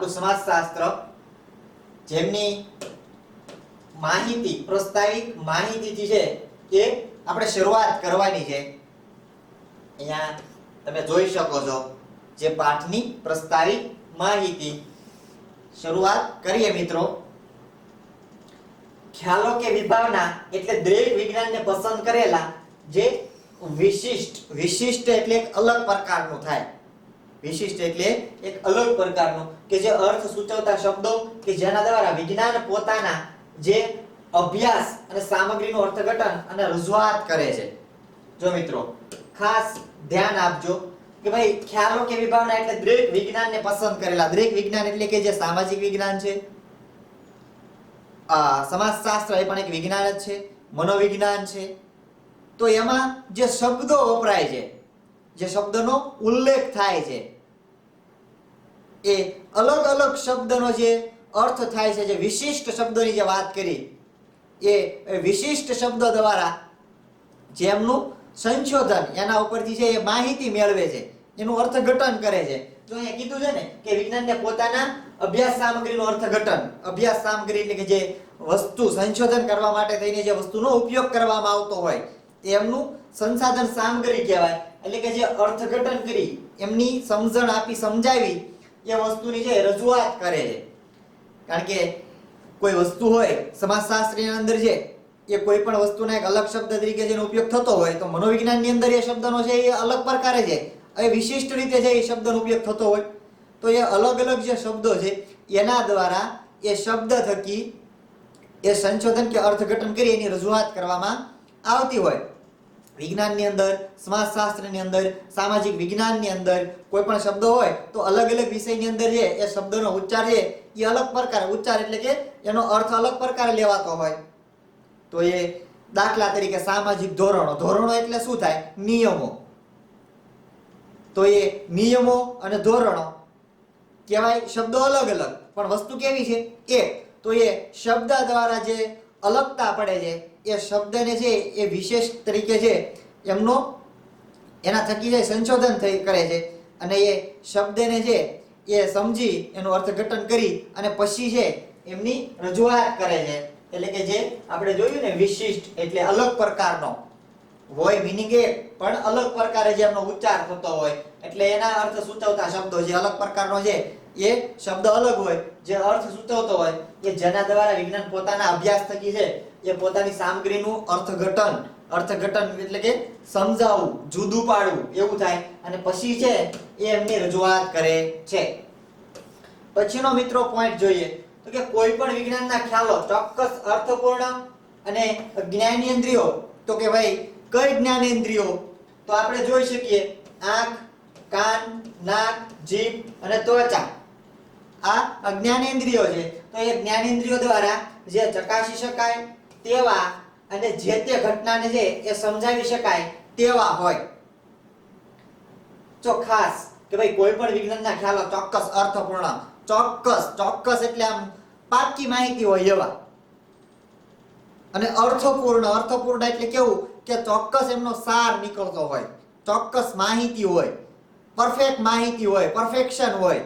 આપણું સમાજશાસ્ત્ર, જેમની માહિતી પ્રસ્તાવિક માહિતીથી છે એ આપણે શરૂઆત કરવાની છે। અહીંયા તમે જોઈ શકો છો જે પાઠની પ્રસ્તાવિક માહિતી। શરૂઆત કરીએ મિત્રો। ખ્યાલો કે વિભાવના એટલે દરેક વિજ્ઞાનને પસંદ કરેલા જે વિશિષ્ટ એટલે એક અલગ પ્રકારનું થાય। વિશિષ્ટ એટલે એક અલગ પ્રકારનું કે જે અર્થ સૂચવતા શબ્દો કે જેના દ્વારા વિજ્ઞાન પોતાના જે અભ્યાસ અને સામગ્રીનું અર્થઘટન અને રજૂઆત કરે છે। જો મિત્રો ખાસ ધ્યાન આપજો કે ભાઈ ખ્યાલો કે વિભાવના એટલે દરેક વિજ્ઞાનને પસંદ કરેલા, દરેક વિજ્ઞાન એટલે કે જે સામાજિક વિજ્ઞાન છે, સમાજશાસ્ત્ર એ પણ એક વિજ્ઞાન જ છે, મનોવિજ્ઞાન છે, તો એમાં જે શબ્દો વપરાય છે, જે શબ્દનો ઉલ્લેખ થાય છે, એ અલગ અલગ શબ્દનો જે અર્થ થાય છે, જે વિશિષ્ટ શબ્દોની જે વાત કરી એ વિશિષ્ટ શબ્દો દ્વારા જેમનું સંશોધન એના ઉપરથી છે એ માહિતી મેળવે છે, એનું અર્થઘટન કરે છે। તો અહીંયા કીધું છે ને કે વિજ્ઞાનને પોતાના અભ્યાસ સામગ્રીનું અર્થઘટન, અભ્યાસ સામગ્રી એટલે કે જે વસ્તુ સંશોધન કરવા માટે થઈને જે વસ્તુનો ઉપયોગ કરવામાં આવતો હોય એમનું સંસાધન સામગ્રી કહેવાય। એટલે કે જે અર્થઘટન કરી એમની સમજણ આપી સમજાવી એ વસ્તુની જે રજૂઆત કરે છે। કારણ કે કોઈ વસ્તુ હોય સમાજશાસ્ત્રની અંદર છે એ કોઈ પણ વસ્તુના એક અલગ શબ્દ તરીકે જેનો ઉપયોગ થતો હોય તો મનોવિજ્ઞાનની અંદર એ શબ્દનો છે એ અલગ પ્રકારે છે, એ વિશિષ્ટ રીતે છે એ શબ્દનો ઉપયોગ થતો હોય તો એ અલગ અલગ જે શબ્દો છે એના દ્વારા એ શબ્દ થકી એ સંશોધન કે અર્થઘટન કરી એની રજૂઆત કરવામાં આવતી હોય। વિજ્ઞાનની અંદર, સમાજશાસ્ત્રની અંદર, સામાજિક વિજ્ઞાનની અંદર કોઈ પણ શબ્દ હોય તો અલગ અલગ વિષયની અંદર છે એ શબ્દનો ઉચ્ચાર છે એ અલગ પ્રકારે, ઉચ્ચાર એટલે કે એનો અર્થ અલગ પ્રકારે લેવાતો હોય। તો એ દાખલા તરીકે સામાજિક ધોરણો, ધોરણો એટલે શું થાય? નિયમો। તો એ નિયમો અને ધોરણો કહેવાય શબ્દો અલગ અલગ પણ વસ્તુ કેવી છે? એક। તો એ શબ્દ દ્વારા જે અલગતા પડે છે એ શબ્દને છે એ વિશેષ તરીકે છે એમનો એના થકી જે સંશોધન કરે છે અને એ શબ્દને છે એ સમજી એનું અર્થઘટન કરી અને પછી છે એમની રજૂઆત કરે છે। એટલે કે જે આપણે જોયું ને વિશિષ્ટ એટલે અલગ પ્રકારનો હોય, મિનિંગ એક પણ અલગ પ્રકારે જે એમનો ઉચ્ચાર થતો હોય એટલે એના અર્થ સૂચવતા શબ્દો જે અલગ પ્રકારનો છે એ શબ્દ અલગ હોય, જે અર્થ સૂચવતો હોય એ જેના દ્વારા વિજ્ઞાન પોતાના અભ્યાસ થકી છે એ પોતાની સામગ્રીનું અર્થઘટન એટલે કે સમજાવવું, જુદું પાડવું એવું થાય અને પછી છે એ એમની રજૂઆત કરે છે। પછીનો મિત્રો પોઈન્ટ જોઈએ તો કે કોઈ પણ વિજ્ઞાનના ખ્યાલો ચોક્કસ અર્થપૂર્ણ અને જ્ઞાનેન્દ્રિયો, તો કે ભાઈ કઈ જ્ઞાનેન્દ્રિયો? તો આપણે જોઈ શકીએ આંખ, કાન, નાક, જીભ અને ત્વચા, આ જ્ઞાનેન્દ્રિયો છે। તો એ જ્ઞાનેન્દ્રિયો દ્વારા જે ચકાસી શકાય તેવા અને જે તે ઘટનાને છે એ સમજાવી શકાય તેવા હોય। તો ખાસ કે ભાઈ કોઈ પણ વિજ્ઞાનના ખ્યાલો ચોક્કસ અર્થપૂર્ણ, ચોક્કસ એટલે આમ પાકી માહિતી હોય એવા, અને અર્થપૂર્ણ એટલે કેવું કે ચોક્કસ એમનો સાર નીકળતો હોય, ચોક્કસ માહિતી હોય, પરફેક્ટ માહિતી હોય, પરફેક્શન હોય।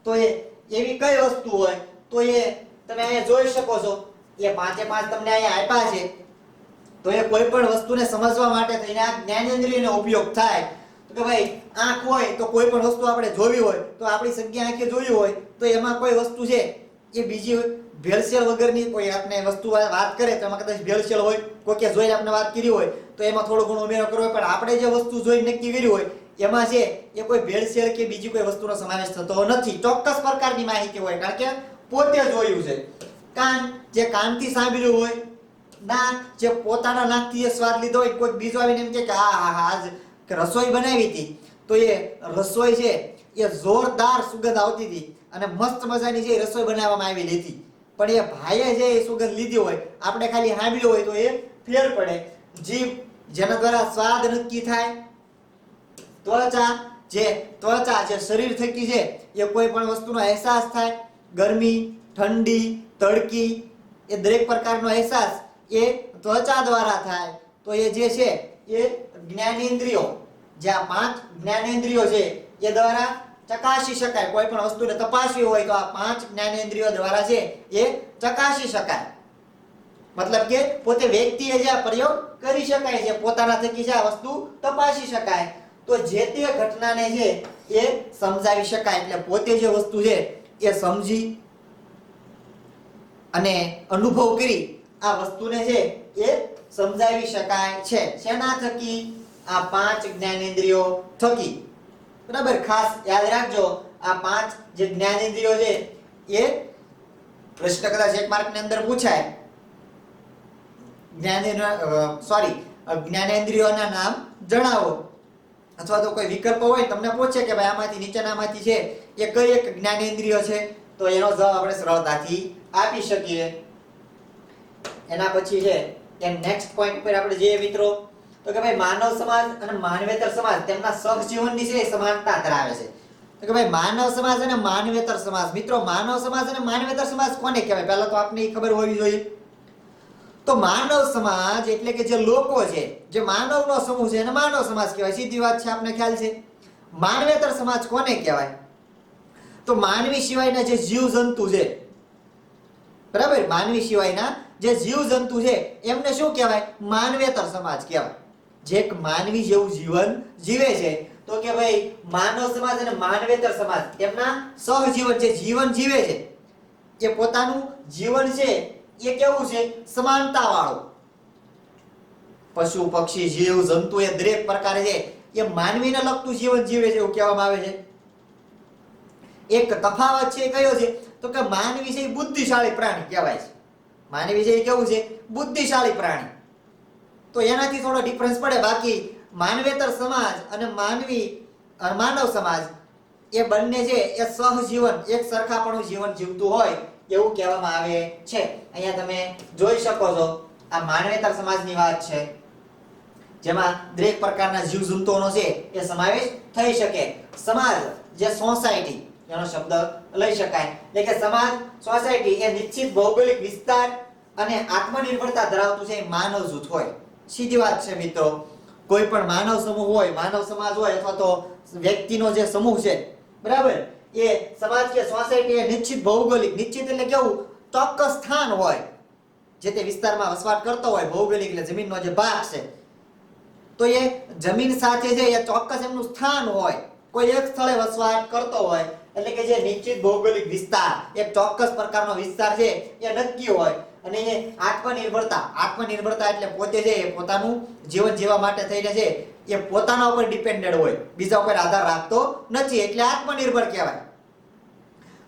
તો એ એવી કઈ વસ્તુ હોય? તો એ તમે અહીંયા જોઈ શકો છો એ પાંચે પાંચ તમને અહીંયા આપ્યા છે। તો એ કોઈ પણ વસ્તુને સમજવા માટે થઈને આ જ્ઞાનેન્દ્રિયનો ઉપયોગ થાય। તો કે ભાઈ આંખ હોય તો કોઈ પણ વસ્તુ આપણે જોવી હોય તો આપણી સગી આંખે જોયું હોય તો એમાં કોઈ વસ્તુ છે એ બીજી ભેળસેળ વગરની કોઈ આપણે વસ્તુ વાત કરે તો એમાં કદાચ ભેળસેળ હોય, કોઈ કે જોઈને આપણે વાત કરી હોય તો એમાં થોડો ઘણો ઉમેરો કરવો હોય, પણ આપણે જે વસ્તુ જોઈ નક્કી કર્યું હોય એમાં છે એ કોઈ ભેળસેળ કે બીજી કોઈ વસ્તુનો સમાવેશ થતો નથી, ચોક્કસ પ્રકારની માહિતી હોય કારણ કે પોતે જોયું છે। કાન જે કાનથી સાંભળ્યું હોય, નાક જે પોતાના નાકથી એ સ્વાદ લીધો હોય, કોઈ બીજો આવીને એમ કે આજ રસોઈ બનાવી હતી તો એ રસોઈ છે એ જોરદાર સુગંધ આવતી હતી અને મસ્ત મજાની જે રસોઈ બનાવવામાં આવેલી હતી, પણ એ ભાઈએ જે સુગંધ લીધી હોય આપણે ખાલી સાંભળ્યું હોય તો એ ફેર પડે। જીભ જેના દ્વારા સ્વાદ નક્કી થાય। ત્વચા જે શરીર થકી છે એ કોઈ પણ વસ્તુનો અહેસાસ થાય, ગરમી, ઠંડી, તડકી એ દરેક પ્રકારનો અહેસાસ એ ત્વચા દ્વારા થાય। તો એ જે છે એ જ્ઞાનેન્દ્રિયો, જે આ પાંચ જ્ઞાનેન્દ્રિયો છે એ દ્વારા ચકાસી શકાય, કોઈ પણ વસ્તુને તપાસવી હોય તો આ 5 જ્ઞાનેન્દ્રિયો દ્વારા છે એ ચકાસી શકાય. મતલબ કે પોતે વ્યક્તિએ જે આ પ્રયોગ કરી શકાય છે, પોતાના થકી જે આ વસ્તુ તપાસી શકાય, તો જે તે ઘટનાને છે એ સમજાવી શકાય. એટલે પોતે જે વસ્તુ છે એ સમજી અને અનુભવ કરી આ વસ્તુને છે એ સમજાવી શકાય છે. શેના થકી? આ 5 જ્ઞાનેન્દ્રિયો થકી. બરાબર, ખાસ યાદ રાખજો આ 5 જે જ્ઞાનેન્દ્રિયો છે એ પ્રશ્ન કદાચ 1 માર્કની અંદર પૂછાય, જ્ઞાનેન્દ્રિયોના નામ જણાવો, અથવા તો કોઈ વિકલ્પ હોય તમને પૂછે કે ભાઈ આમાંથી નીચેનામાંથી છે એ કઈ એક જ્ઞાનેન્દ્રિય છે, તો એનો જવાબ આપણે સરળતાથી આપી શકીએ. એના પછી છે એ નેક્સ્ટ પોઈન્ટ પર આપણે જઈએ મિત્રો, તો કે ભાઈ માનવ સમાજ અને માનવેતર સમાજ તેમના સહજીવનની છે સમાનતા ધરાવે છે. તો કે ભાઈ માનવ સમાજ અને માનવેતર સમાજ. મિત્રો માનવ સમાજ અને માનવેતર સમાજ કોને કહેવાય? પહેલા તો આપને ખબર હોવી જોઈએ. તો માનવ સમાજ એટલે કે જે લોકો છે, જે માનવનો સમૂહ છે એને માનવ સમાજ કહેવાય, સીધી વાત છે, આપને ખ્યાલ છે. માનવેતર સમાજ કોને કહેવાય? તો માનવી સિવાયના જે જીવજંતુ છે, બરાબર, માનવી સિવાયના જે જીવજંતુ છે એમને શું કહેવાય? માનવેતર સમાજ કહેવાય. જે એક માનવી જેવું જીવન જીવે છે, તો કે ભાઈ માનવ સમાજ અને માનવેતર સમાજ એમના સહજીવન, જે જીવન જીવે છે એ પોતાનું જીવન છે એ કેવું છે? સમાનતા વાળું. પશુ પક્ષી જીવ જંતુ એ દરેક પ્રકારે છે એ માનવીને લગતું જીવન જીવે છે એવું કહેવામાં આવે છે. એક તફાવત છે કયો છે? તો કે માનવી છે એ બુદ્ધિશાળી પ્રાણી કહેવાય છે. માનવી છે એ કેવું છે? બુદ્ધિશાળી પ્રાણી. તો એનાથી થોડો ડિફરન્સ પડે. બાકી માનવેતર સમાજ અને માનવ સમાજ એ બંને છે એ સહજીવન, એક સરખાપણું જીવન જીવતું હોય એવું કહેવામાં આવે છે. અહીંયા તમે જોઈ શકો છો આ માનવેતર સમાજની વાત છે, જેમાં દરેક પ્રકારના જીવજંતુઓનો છે એ સમાવેશ થઈ શકે. સમાજ જે સોસાયટી એનો શબ્દ લઈ શકાય, એટલે કે સમાજ, સોસાયટી એ નિશ્ચિત ભૌગોલિક વિસ્તાર અને આત્મનિર્ભરતા ધરાવતું છે માનવ જૂથ હોય. સીધી વાત છે મિત્રો, કોઈ પણ માનવ સમૂહ હોય, માનવ સમાજ હોય, અથવા તો વ્યક્તિનો જે સમૂહ છે, બરાબર, એ સમાજ કે સોસાયટી એ નિશ્ચિત ભૌગોલિક, નિશ્ચિત એટલે કેવું? ચોક્કસ સ્થાન હોય, જે તે વિસ્તારમાં વસવાટ કરતો હોય. ભૌગોલિક એટલે જમીનનો જે ભાગ છે, તો એ જમીન સાથે છે એ ચોક્કસ એમનું સ્થાન હોય, કોઈ એક સ્થળે વસવાટ કરતો હોય, એટલે કે જે નિશ્ચિત ભૌગોલિક વિસ્તાર, એક ચોક્કસ પ્રકારનો વિસ્તાર છે એ નક્કી હોય. અને એ આત્મનિર્ભરતા એટલે પોતે છે એ પોતાનું જીવન જીવવા માટે થઈને છે એ પોતાના ઉપર ડિપેન્ડેડ હોય, બીજા ઉપર આધાર રાખતો નથી, એટલે આત્મનિર્ભર કહેવાય.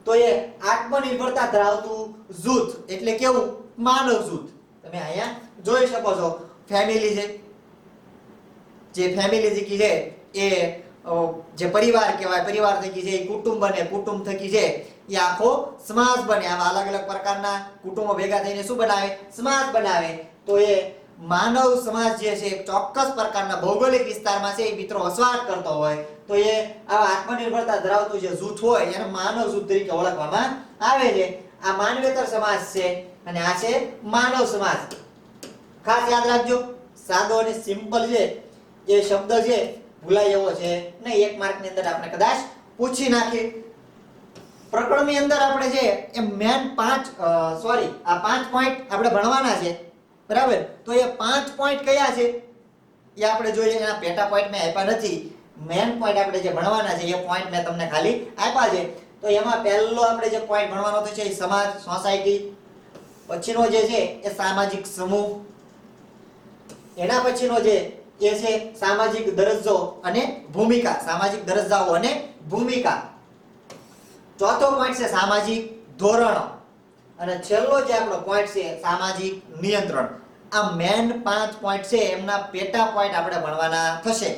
તો એ આત્મનિર્ભરતા ધરાવતું જૂથ એટલે કેવું? માનવ જૂથ. તમે અહીંયા જોઈ શકો છો ફેમિલી છે, જે ફેમિલી થકી છે એ જે પરિવાર કહેવાય, પરિવાર થકી છે એ કુટુંબ બને, કુટુંબ થકી છે એ આખો સમાજ બને. આવા અલગ અલગ પ્રકારના કુટુંબો ભેગા થઈને શું બનાવે? સમાજ બનાવે. તો એ માનવ સમાજ જે છે ચોક્કસ પ્રકારના ભૌગોલિક વિસ્તારમાં છે એ મિત્રો વસવાટ કરતો હોય, તો એ આવા આત્મનિર્ભરતા ધરાવતું જે જૂથ હોય એને માનવ જૂથ તરીકે ઓળખવામાં આવે છે. આ માનવેતર સમાજ છે અને આ છે માનવ સમાજ. ખાસ યાદ રાખજો, સાદો અને સિમ્પલ છે એ શબ્દ છે ભૂલાય એવો છે નહીં. 1 માર્કની અંદર આપણે કદાચ પૂછી નાખીએ. પ્રકરણની અંદર આપણે છે એ મેન 5 પોઈન્ટ આપણે ભણવાના છે, બરાબર. તો એ 5 પોઈન્ટ કયા છે એ આપણે જોઈએ. એના પેટા પોઈન્ટ મેં આપ્યા નથી. મેન પોઈન્ટ આપણે જે ભણવાના છે એ પોઈન્ટ મેં તમને ખાલી આપ્યા છે. તો એમાં પહેલો આપણે જે પોઈન્ટ ભણવાનો તો છે એ સમાજ, સોસાયટી. પછીનો જે છે એ સામાજિક સમૂહ. એના પછીનો જે એ છે સામાજિક દરજ્જો અને ભૂમિકા, સામાજિક દરજ્જાઓ અને ભૂમિકા. ચોથો પોઈન્ટ છે સામાજિક ધોરણો. અને છેલ્લો જે આપણો પોઈન્ટ છે સામાજિક નિયંત્રણ. આ મેન 5 પોઈન્ટ છે એમના પેટા પોઈન્ટ આપણે ભણવાના થશે.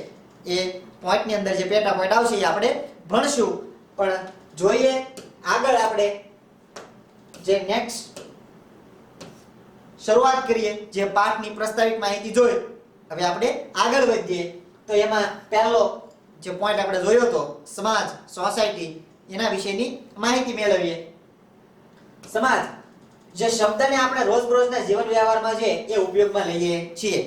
એ પોઈન્ટની અંદર જે પેટા પોઈન્ટ આવશે એ આપણે ભણશું. પણ જોઈએ આગળ આપણે જે નેક્સ્ટ શરૂઆત કરીએ, જે પાઠની પ્રસ્તાવિક માહિતી જોઈ. હવે આપણે આગળ વધીએ. તો એમાં પહેલો જે પોઈન્ટ આપણે જોયો હતો સમાજ, સોસાયટી, એના વિશેની માહિતી મેળવીએ. સમાજ જે શબ્દને આપણે રોજબરોજના જીવન વ્યવહારમાં છે એ ઉપયોગમાં લઈએ છીએ.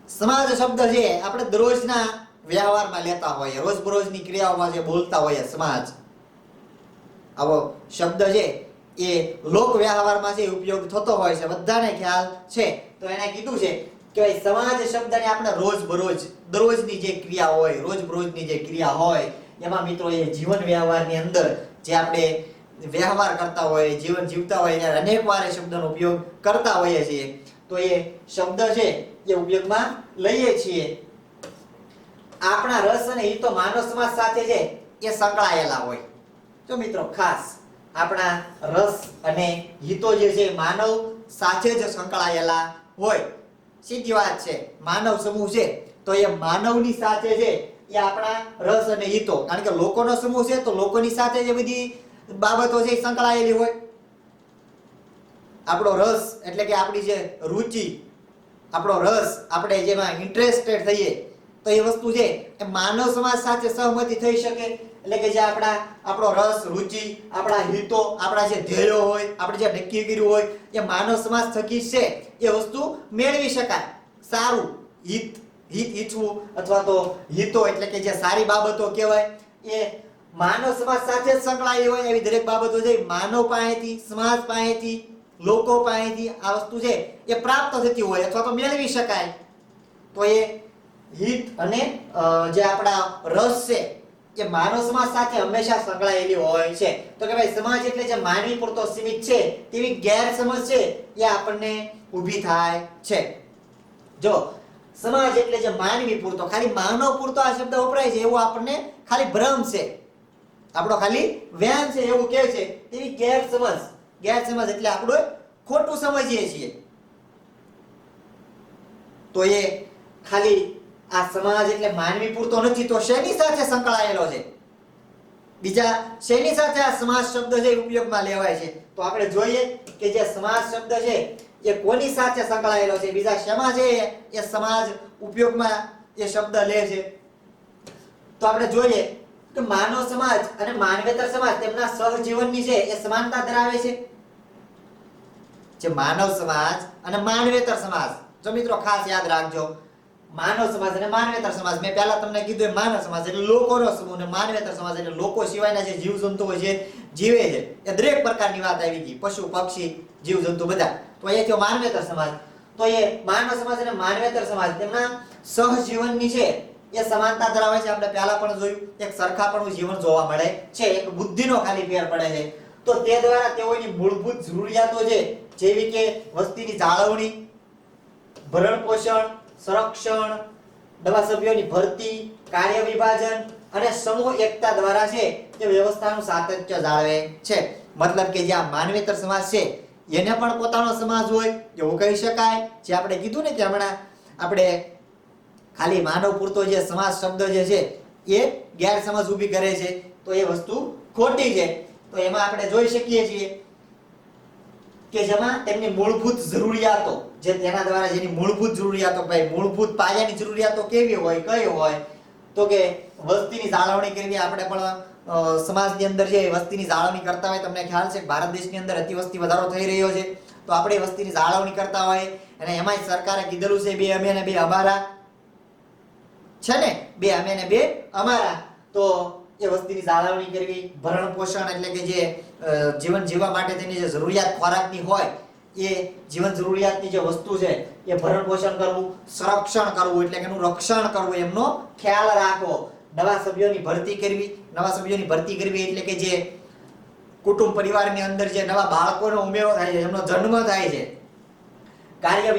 સમાજ શબ્દ છે આપણે દરરોજના વ્યવહારમાં લેતા હોઈએ, રોજબરોજની ક્રિયાઓમાં જે બોલતા હોઈએ સમાજ, આવો શબ્દ છે એ લોક વ્યવહારમાં જે ઉપયોગ થતો હોય છે, બધાને ખ્યાલ છે. તો એને કીધું છે કે ભાઈ સમાજ શબ્દને આપણે રોજબરોજ દરરોજની જે ક્રિયા હોય, રોજબરોજની જે ક્રિયા હોય એમાં મિત્રો એ જીવન વ્યવહારની અંદર જે આપણે વ્યવહાર કરતા હોય, જીવન જીવતા હોય ત્યારે અનેક વાર એ શબ્દનો ઉપયોગ કરતા હોઈએ છીએ. તો એ શબ્દ છે એ ઉપયોગમાં લઈએ છીએ. આપણા રસ અને હિતો માનવ સમાજ સાથે છે એ સંકળાયેલા હોય. તો મિત્રો ખાસ આપણા રસ અને હિતો જે છે માનવ સાથે જ સંકળાયેલા હોય. સીધી વાત છે, માનવ સમૂહ છે તો એ માનવની સાથે છે એ આપણા રસ અને હિતો, કારણ કે લોકોનો સમૂહ છે તો લોકોની સાથે જે બધી બાબતો છે એ સંકળાયેલી હોય. આપણો રસ એટલે કે આપણી જે રુચિ, આપણો રસ, આપણે જેમાં ઇન્ટરેસ્ટેડ થઈએ તો એ વસ્તુ છે એ માનવ સમાજ સાથે સહમતી થઈ શકે. એટલે કે જે આપણો રસ, રુચિ, આપણા હિતો, આપણા જે ધ્યેયો હોય, આપણે જે નક્કી કર્યું હોય એ માનવ સમાજ થકી છે એ વસ્તુ મેળવી શકાય. સારું હિત ઈચ્છવું અથવા તો હિતો એટલે કે જે સારી બાબતો કહેવાય એ માનવ સમાજ સાથે જ સંકળાયેલી હોય. એવી દરેક બાબતો છે માનવ પાસેથી, સમાજ પાસેથી, લોકો પાસેથી આ વસ્તુ છે એ પ્રાપ્ત થતી હોય અથવા તો મેળવી શકાય. તો એ હિત અને જે આપણા રસ છે એ માનવ સમાજ સાથે હંમેશા સંકળાયેલી હોય છે. તો કે ભાઈ સમાજ એટલે જે માનવી પૂરતો સીમિત છે તેવી ગેરસમજ છે એ આપણને ઊભી થાય છે. જો સમાજ એટલે જે માનવી પૂરતો, ખાલી માનવ પૂરતો આ શબ્દ વપરાય છે એવું આપણને ખાલી ભ્રમ છે, આપણો ખાલી વ્યાન છે એવું કહે છે, તેવી ગેરસમજ એટલે આપણે ખોટું સમજીએ છીએ. તો એ ખાલી આ સમાજ એટલે માનવી પૂરતો નથી તો શેની સાથે સંકળાયેલો છે? બીજા શેની સાથે આ સમાજ શબ્દ છે ઉપયોગમાં લેવાય છે? તો આપણે જોઈએ કે જે સમાજ શબ્દ છે એ કોની સાથે સંકળાયેલો છે, બીજા શેમાં છે એ સમાજ ઉપયોગમાં એ શબ્દ લે છે? તો આપણે જોઈએ કે માનવ સમાજ અને માનવેતર સમાજ તેમના સહજીવનની છે એ સમાનતા ધરાવે છે. જે માનવ સમાજ અને માનવેતર સમાજ, જો મિત્રો ખાસ યાદ રાખજો, માનવ સમાજ અને માનવેતર સમાજ, મેં પહેલા તમને કીધું એ માનવ સમાજ એટલે લોકોનો સમૂહ અને માનવેતર સમાજ એટલે લોકો સિવાયના જે જીવજંતુઓ છે જીવે છે એ દરેક પ્રકારની વાત આવી ગઈ, પશુ, પક્ષી, જીવજંતુ બધા. તો એ થયો માનવેતર સમાજ. તો એ માનવ સમાજ અને માનવેતર સમાજ તેમના સહજીવનની છે એ સમાનતા ધરાવે છે. આપણે પહેલા પણ જોયું, એક સરખાપણું જીવન જોવા મળે છે, એક બુદ્ધિનો ખાલી ફેર પડે છે. તો તે દ્વારા તેઓની મૂળભૂત જરૂરિયાતો છે જેવી કે વસ્તીની જાળવણી, ભરણ પોષણ, સંરક્ષણ, નવા સભ્યોની ભરતી, કાર્ય વિભાજન અને સમૂહ એકતા દ્વારા છે તે વ્યવસ્થાનું સાતત્ય જાળવે છે. મતલબ કે જે આ માનવેતર સમાજ છે એને પણ પોતાનો સમાજ હોય એવું કહી શકાય. જે આપણે કીધું ને કે હમણાં આપણે ખાલી માનવ પૂરતો જે સમાજ શબ્દ જે છે એ ગેરસમજ ઊભી કરે છે તો એ વસ્તુ ખોટી છે. તો એમાં આપણે જોઈ શકીએ છીએ કે જેમાં તેમની મૂળભૂત જરૂરિયાતો, જે તેના દ્વારા જેની મૂળભૂત જરૂરિયાતો, ભાઈ મૂળભૂત પાયાની જરૂરિયાતો કેવી હોય, કઈ હોય? તો કે વસ્તીની જાળવણી કરવી. આપણે પણ સમાજની અંદર જે વસ્તીની જાળવણી કરતા હોય, તમને ખ્યાલ છે કે ભારત દેશની અંદર અતિ વસ્તી વધારો થઈ રહ્યો છે, તો આપણે વસ્તીની જાળવણી કરતા હોય અને એમાંય સરકારે કીધેલું છે બે અમે ને બે અમારા છે ને, બે અમે ને બે અમારા. તો એ વસ્તીની જાળવણી કરવી, ભરણ પોષણ એટલે કે જે જીવન જીવવા માટે તેની જે જરૂરિયાત ખોરાકની હોય એ જીવન જરૂરિયાતની જે વસ્તુ છે એ ભરણ પોષણ કરવું, સંરક્ષણ કરવું એટલે કે એનું રક્ષણ કરવું, એમનો ખ્યાલ રાખવો, નવા સભ્યોની ભરતી કરવી એટલે કે જે કુટુંબ પરિવારની અંદર જે નવા બાળકોનો ઉમેરો થાય છે, એમનો જન્મ થાય છે. કાર્ય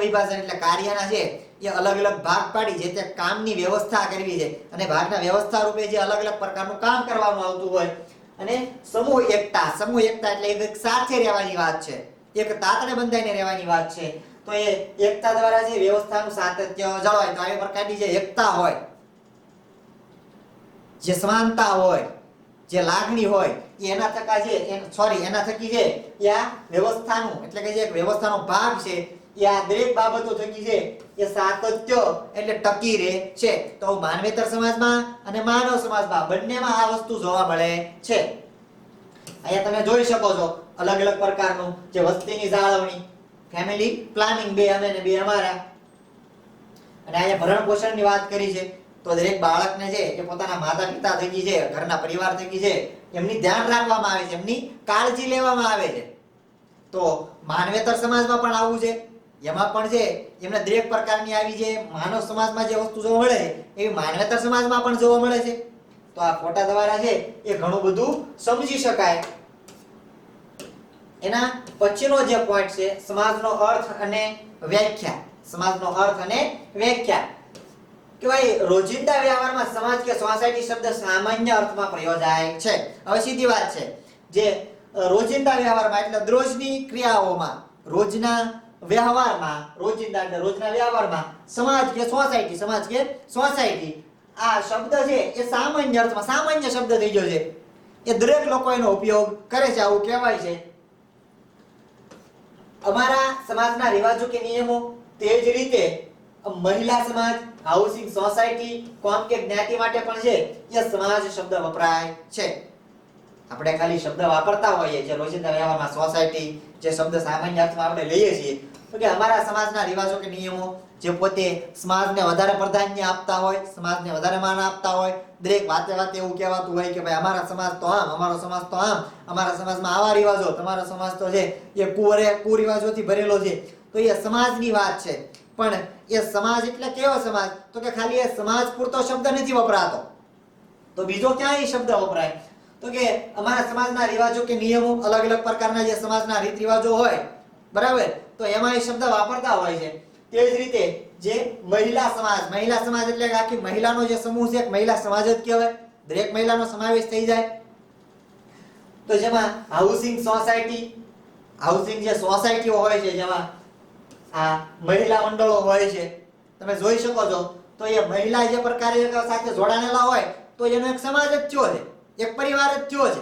વિભાજન એટલે કાર્યના છે એ અલગ અલગ ભાગ પાડી જે તે કામની વ્યવસ્થા કરવી છે અને ભાગના વ્યવસ્થા રૂપે જે અલગ અલગ પ્રકારનું કામ કરવાનું આવતું હોય. અને સમૂહ એકતા એટલે એક સાથે રહેવાની વાત છે, એક તાતણે બંધાઈને રહેવાની વાત છે. તો એ એકતા દ્વારા જે વ્યવસ્થાનું સાતત્ય જળવાય. તો આવી પ્રકારની જે એકતા હોય, જે સમાનતા હોય, જે લાગણી હોય એના થકી છે એ આ વ્યવસ્થાનું એટલે કે જે એક વ્યવસ્થાનો ભાગ છે એ આ દરેક બાબતો થકી છે એ સાતત્ય એટલે ટકી રહે છે. તો માનવેતર સમાજમાં અને માનવ સમાજમાં બંનેમાં આ વસ્તુ જોવા મળે છે. અહીંયા તમે જોઈ શકો છો અલગ અલગ પ્રકારનું જે વસ્તીની જાળવણી, ફેમિલી પ્લાનિંગ, બે અમે ને બે અમારા, અને અહીંયા ભરણ પોષણની વાત કરી છે તો દરેક બાળકને છે એ પોતાના માતા પિતા થકી છે, ઘરના પરિવાર થકી છે, એમની ધ્યાન રાખવામાં આવે છે, એમની કાળજી લેવામાં આવે છે. તો માનવેતર સમાજમાં પણ આવું છે. એમાં પણ છે એમને દરેક પ્રકારની આવી જે માનવ સમાજમાં જે વસ્તુ જોવા મળે એવી માનવેતર સમાજમાં પણ જોવા મળે છે. તો આ ફોટા દ્વારા છે એ ઘણું બધું સમજી શકાય. એના પછીનો જે પોઈન્ટ છે સમાજનો અર્થ અને વ્યાખ્યા. સમાજનો અર્થ અને વ્યાખ્યા કે ભાઈ રોજિંદા વ્યવહારમાં સમાજ કે સોસાયટી શબ્દ સામાન્ય અર્થમાં પ્રયોજાય છે. હવે સીધી વાત છે, જે રોજિંદા વ્યવહારમાં એટલે દરરોજની ક્રિયાઓમાં, રોજના વ્યવહારમાં, રોજિંદા એટલે રોજના વ્યવહારમાં સમાજ કે સોસાયટી આ શબ્દ છે એ સામાન્ય અર્થમાં, સામાન્ય શબ્દ થઈ ગયો છે. એ દરેક લોકો એનો ઉપયોગ કરે છે, આવું કહેવાય છે. અમારા સમાજના રિવાજો કે નિયમો, તે જ રીતે મહિલા સમાજ, હાઉસિંગ સોસાયટી, કોમ કે જ્ઞાતિ માટે પણ છે એ સમાજ શબ્દ વપરાય છે. આપણે ખાલી શબ્દ વાપરતા હોઈએ જે રોજિંદા વ્યવહારમાં સોસાયટી, જે શબ્દ સામાન્ય અર્થમાં આપણે લઈએ છીએ, તો કે અમારા સમાજના રિવાજો કે નિયમો જે પોતે સમાજને વધારે પ્રાધાન્ય આપતા હોય, સમાજને વધારે માન આપતા હોય, દરેક વાતે વાતે એવું કહેવાતું હોય કે ભાઈ અમારા સમાજ તો આમ, અમારો સમાજ તો આમ, અમારા સમાજમાં આવા રિવાજો, તમારો સમાજ તો છે એ કુરિવાજોથી ભરેલો છે. તો એ સમાજની વાત છે. પણ એ સમાજ એટલે કેવો સમાજ? તો કે ખાલી એ સમાજ પૂરતો શબ્દ નથી વપરાતો, તો બીજો ક્યાં એ શબ્દ વપરાય? તો કે અમારા સમાજના રિવાજો કે નિયમો, અલગ અલગ પ્રકારના જે સમાજના રીત રિવાજો હોય, બરાબર, તો એમાં એ શબ્દ વાપરતા હોય છે. તે જ રીતે જે મહિલા સમાજ એટલે કે આખી મહિલાનો જે સમૂહ છે, એક મહિલા સમાજ જ કહેવાય. દરેક મહિલાનો સમાવેશ થઈ જાય. તો જેમાં હાઉસિંગ જે સોસાયટીઓ હોય છે, જેમાં આ મહિલા મંડળો હોય છે, તમે જોઈ શકો છો. તો એ મહિલા જે પ્રકારે સાથે જોડાયેલા હોય તો એનો એક સમાજ જ થયો છે, એક પરિવાર જ થયો છે.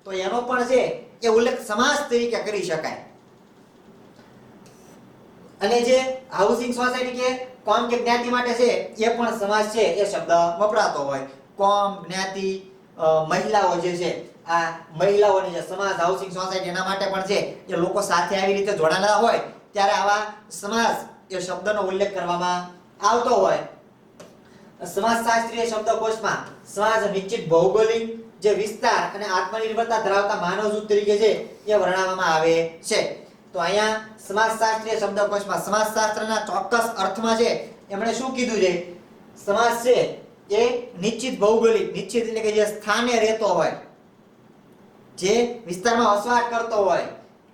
તો એનો પણ છે એ ઉલ્લેખ સમાજ તરીકે કરી શકાય. અને જે હાઉસિંગ સોસાયટી કે કોમ કે જ્ઞાતિ માટે છે એ પણ સમાજ છે એ શબ્દ વપરાતો હોય. કોમ, જ્ઞાતિ, મહિલાઓ જે છે, આ મહિલાઓની જે સમાજ, હાઉસિંગ સોસાયટી એના માટે પણ છે એ લોકો સાથે આવી રીતે જોડાયેલા હોય ત્યારે આવા સમાજ એ શબ્દનો ઉલ્લેખ કરવામાં આવતો હોય. સમાજશાસ્ત્રીય શબ્દકોશમાં સમાજ નિશ્ચિત ભૌગોલિક જે વિસ્તાર અને આત્મનિર્ભરતા ધરાવતા માનવ જૂથ તરીકે છે એ વર્ણવવામાં આવે છે. તો અહીંયા સમાજશાસ્ત્રીય શબ્દકોશમાં સમાજશાસ્ત્રના ચોક્કસ અર્થમાં છે એમણે શું કીધું છે? સમાજ છે એ નિશ્ચિત ભૌગોલિક, નિશ્ચિત એટલે કે જે સ્થાને રહેતો હોય, જે વિસ્તારમાં વસવાટ કરતો હોય,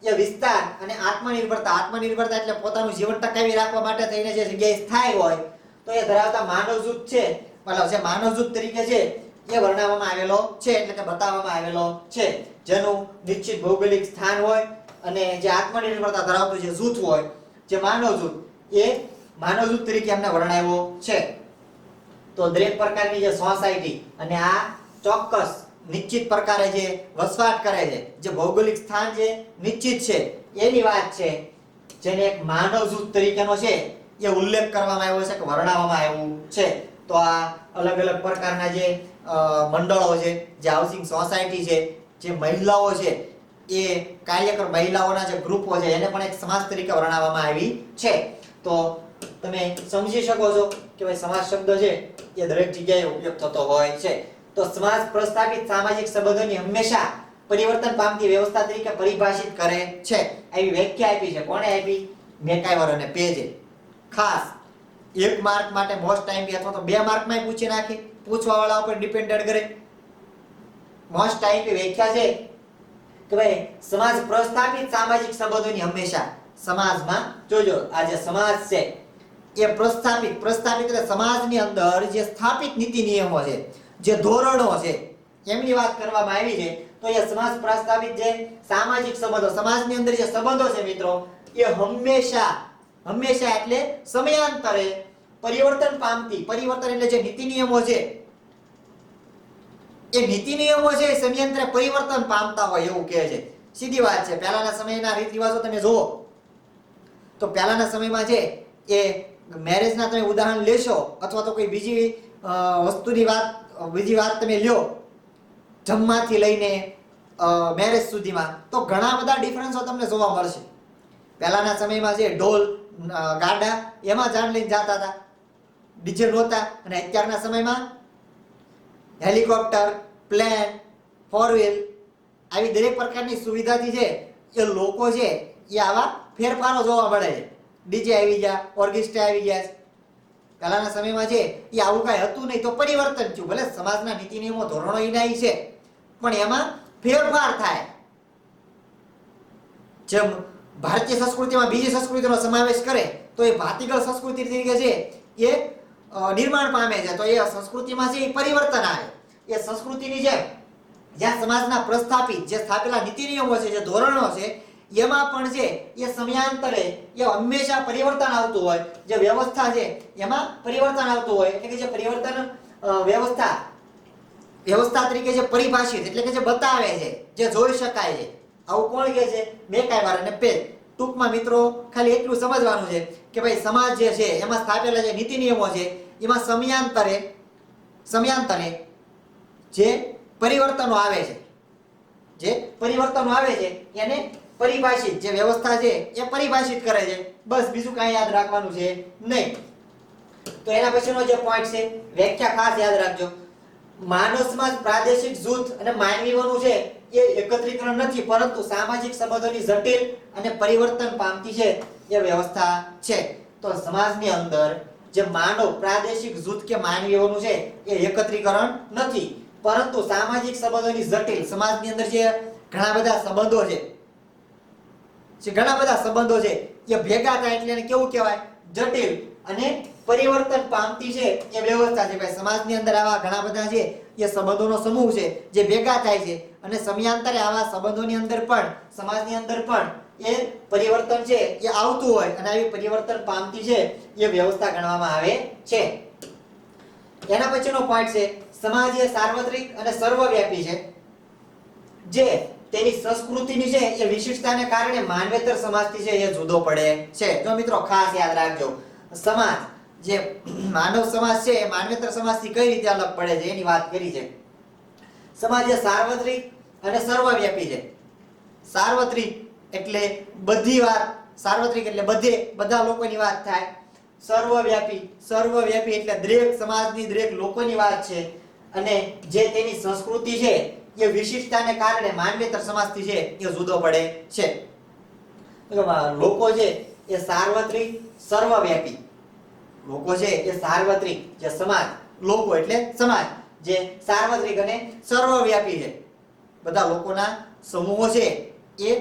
એ વિસ્તાર અને આત્મનિર્ભરતા એટલે પોતાનું જીવન ટકાવી રાખવા માટે થઈને જે જગ્યાએ સ્થાયી હોય તો એ ધરાવતા માનવ જૂથ છે, મતલબ જે માનવ જૂથ તરીકે છે એ વર્ણવવામાં આવેલો છે, એટલે કે બતાવવામાં આવેલો છે. જેનું નિશ્ચિત ભૌગોલિક સ્થાન હોય અને જે આત્મનિર્ભરતા ધરાવતું જે જૂથ હોય, જે માનવ જૂથ, એ માનવ જૂથ તરીકે એમને વર્ણવ્યો છે. તો દરેક પ્રકારની જે સોસાયટી અને આ ચોક્કસ નિશ્ચિત પ્રકારે જે વસવાટ કરે છે, જે ભૌગોલિક સ્થાન જે નિશ્ચિત છે એની વાત છે, જેને એક માનવ જૂથ તરીકેનો છે એ ઉલ્લેખ કરવામાં આવ્યો છે કે વર્ણવવામાં આવ્યું છે. તો આ અલગ અલગ પ્રકારના જે મંડળો છે, જે હાઉસિંગ સોસાયટી છે, જે મહિલાઓ છે, એ કાર્યકર મહિલાઓના જે ગ્રુપો છે એને પણ એક સમાજ તરીકે વર્ણવવામાં આવી છે. તો તમે સમજી શકો છો કે ભાઈ સમાજ શબ્દ છે એ દરેક જગ્યાએ ઉપયોગ થતો હોય છે. તો સમાજ પ્રસ્થાપિત સામાજિક સંબંધોની હંમેશા પરિવર્તન પામતી વ્યવસ્થા તરીકે પરિભાષિત કરે છે. આવી વ્યાખ્યા આપી છે. કોણે આપી? મેકાઈવર અને પેજે. ખાસ 1 માર્ક માટે મોસ્ટ ટાઈમ અથવા તો 2 માર્કમાં પૂછી નાખે, પૂછવાવાળા ઉપર ડિપેન્ડેડ કરે. મોસ્ટ ટાઈમ વ્યાખ્યા છે કે ભાઈ સમાજ પ્રસ્થાપિત સામાજિક સંબંધોની હંમેશા સમાજમાં, જોજો આ જે સમાજ છે એ પ્રસ્થાપિત એટલે સમાજની અંદર જે સ્થાપિત નીતિ નિયમો છે, જે ધોરણો છે એમની વાત કરવામાં આવી છે. તો એ સમાજ પ્રસ્થાપિત જે સામાજિક સંબંધો, સમાજની અંદર જે સંબંધો છે મિત્રો, એ હંમેશા એટલે સમયાંતરે પરિવર્તન પામતી, પરિવર્તન એટલે જે નીતિ નિયમો છે એ નીતિ નિયમો છે સમયાંતરે પરિવર્તન પામતા હોય એવું કહે છે. સીધી વાત છે. પહેલાના સમયના રીત રિવાજો તમે જુઓ તો પહેલાના સમયમાં છે એ મેરેજના તમે ઉદાહરણ લેશો અથવા તો કોઈ બીજી વસ્તુની વાત તમે લ્યો, જમવાથી લઈને મેરેજ સુધીમાં, તો ઘણા બધા ડિફરન્સો તમને જોવા મળશે. પહેલાના સમયમાં છે ઢોલ, ગાડા, એમાં જાન લઈને જતા હતા. ડીજે નહોતા અને અત્યારના સમયમાં હેલિકોપ્ટર, પ્લેન, ફોર વ્હીલ આવી દરેક પ્રકારની સુવિધાથી છે એ લોકો છે એ આવા ફેરફારો જોવા મળે છે. ડીજે આવી ગયા, ઓર્કેસ્ટ્રા આવી ગયા છે. પહેલાના સમયમાં છે એ આવું કાંઈ હતું નહીં, તો પરિવર્તન થયું. ભલે સમાજના નીતિ નિયમો ધોરણો એના છે, પણ એમાં ફેરફાર થાય. જેમ ભારતીય સંસ્કૃતિમાં બીજી સંસ્કૃતિનો સમાવેશ કરે તો એ ભાતીગળ સંસ્કૃતિ તરીકે છે એ નિર્માણ પામે છે. તો એ સંસ્કૃતિમાં છે એ પરિવર્તન આવે. એ સંસ્કૃતિની જેમ જ્યાં સમાજના પ્રસ્થાપિત જે સ્થાપેલા નીતિ નિયમો છે, જે ધોરણો છે, એમાં પણ છે એ સમયાંતરે એ હંમેશા પરિવર્તન આવતું હોય. જે વ્યવસ્થા છે એમાં પરિવર્તન આવતું હોય. એટલે કે જે પરિવર્તન વ્યવસ્થા તરીકે જે પરિભાષિત એટલે કે જે બતાવે છે, જે જોઈ શકાય છે, આવું કોણ કહે છે? મેકાઈવાર અને પેજ. ટૂંકમાં મિત્રો ખાલી એટલું સમજવાનું છે કે ભાઈ સમાજ જે છે એમાં સ્થાપેલા જે નીતિ નિયમો છે એમાં સમયાંતરે જે પરિવર્તનો આવે છે એને પરિભાષિત જે વ્યવસ્થા છે એ પરિભાષિત કરે છે. બસ બીજું કાંઈ યાદ રાખવાનું છે નહીં. તો એના પછીનો જે પોઈન્ટ છે વ્યાખ્યા ખાસ યાદ રાખજો. માનવ સમાજ પ્રાદેશિક જૂથ અને માનવીઓનું છે એ એકત્રીકરણ નથી, પરંતુ સામાજિક સંબંધોની જટિલ અને પરિવર્તન પામતી છે એ વ્યવસ્થા છે. તો સમાજની અંદર જે માનવ પ્રાદેશિક જૂથ કે માનવીઓનું છે એ એકત્રીકરણ નથી, પરંતુ સામાજિક સંબંધોની જટિલ, સમાજની અંદર જે ઘણા બધા સંબંધો છે એ ભેગા થાય એટલે એને કેવું કહેવાય? જટિલ અને પરિવર્તન પામતી છે એ વ્યવસ્થા છે. ભાઈ સમાજની અંદર આવા ઘણા બધા છે એ સંબંધોનો સમૂહ છે જે ભેગા થાય છે અને સમયાંતરે આવા સંબંધોની અંદર પણ સમાજની અંદર પણ એ પરિવર્તન છે એ આવતું હોય અને આવી પરિવર્તન પામતી છે એ વ્યવસ્થા ગણવામાં આવે છે. એના પછીનો પોઈન્ટ છે સમાજ એ સાર્વત્રિક અને સર્વવ્યાપી છે, જે તેની સંસ્કૃતિની છે એ વિશિષ્ટતાને કારણે માનવેતર સમાજથી છે એ જુદો પડે છે. જો મિત્રો ખાસ યાદ રાખજો, સમાજ જે માનવ સમાજ છે એ માનવેતર સમાજથી કઈ રીતે અલગ પડે છે એની વાત કરી છે. સમાજ એ સાર્વત્રિક અને સર્વવ્યાપી છે. સાર્વત્રિક એટલે બધી વાત, સાર્વત્રિક એટલે બધા લોકોની વાત થાય. સર્વવ્યાપી એટલે દરેક સમાજની, દરેક લોકોની વાત છે. અને જે તેની સંસ્કૃતિ છે એ વિશિષ્ટતાને કારણે માનવેતર સમાજથી છે એ જુદો પડે છે. લોકો છે એ સાર્વત્રિક, સર્વવ્યાપી. લોકો છે એ સાર્વત્રિક, જે સમાજ, લોકો એટલે સમાજ, જે સાર્વત્રિક અને સર્વવ્યાપી છે. બધા લોકોના સમૂહો છે એ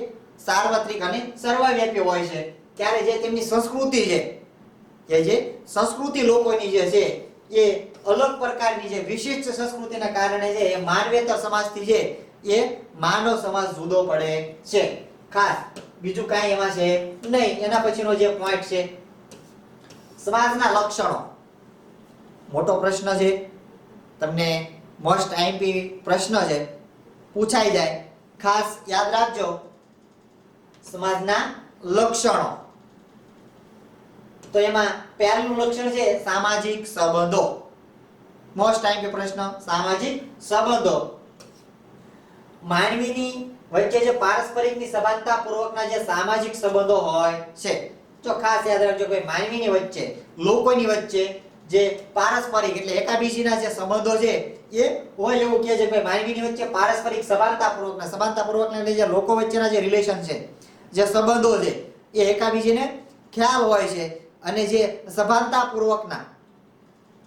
સાર્વત્રિક અને સર્વવ્યાપી હોય છે. ત્યારે જે તેમની સંસ્કૃતિ છે, કે જે સંસ્કૃતિ લોકોની જે છે એ અલગ પ્રકારની છે, વિશિષ્ટ સંસ્કૃતિના કારણે છે એ માનવેતર સમાજથી છે એ માનવ સમાજ જુદો પડે છે. ખાસ બીજું કાંઈ એમાં છે નહીં. એના પછીનો જે પોઈન્ટ છે સમાજના લક્ષણો. મોટો પ્રશ્ન છે, તમને મોસ્ટ આઈએમપી પ્રશ્ન છે, પૂછાઈ જાય. ખાસ યાદ રાખજો, સમાજના લક્ષણો. તો એમાં પહેલું લક્ષણ છે સામાજિક સંબંધો. મોસ્ટ આઈએમપી પ્રશ્ન, સામાજિક સંબંધો. માનવીની વચ્ચે જે પારસ્પરિકની સભાનતા પૂર્વકના જે સામાજિક સંબંધો હોય છે. તો ખાસ યાદ રાખજો કે માનવીની વચ્ચે, લોકોની વચ્ચે જે પારસ્પરિક એટલે એકાબીજીના જે સંબંધો છે એ હોય એવું કહે છે કે માનવીની વચ્ચે પારસ્પરિક સભાનતા પૂર્વકના એટલે જે લોકો વચ્ચેના જે રિલેશન છે, જે સંબંધો છે એ એકાબીજીને ખ્યાલ હોય છે અને જે સભાનતા પૂર્વકના,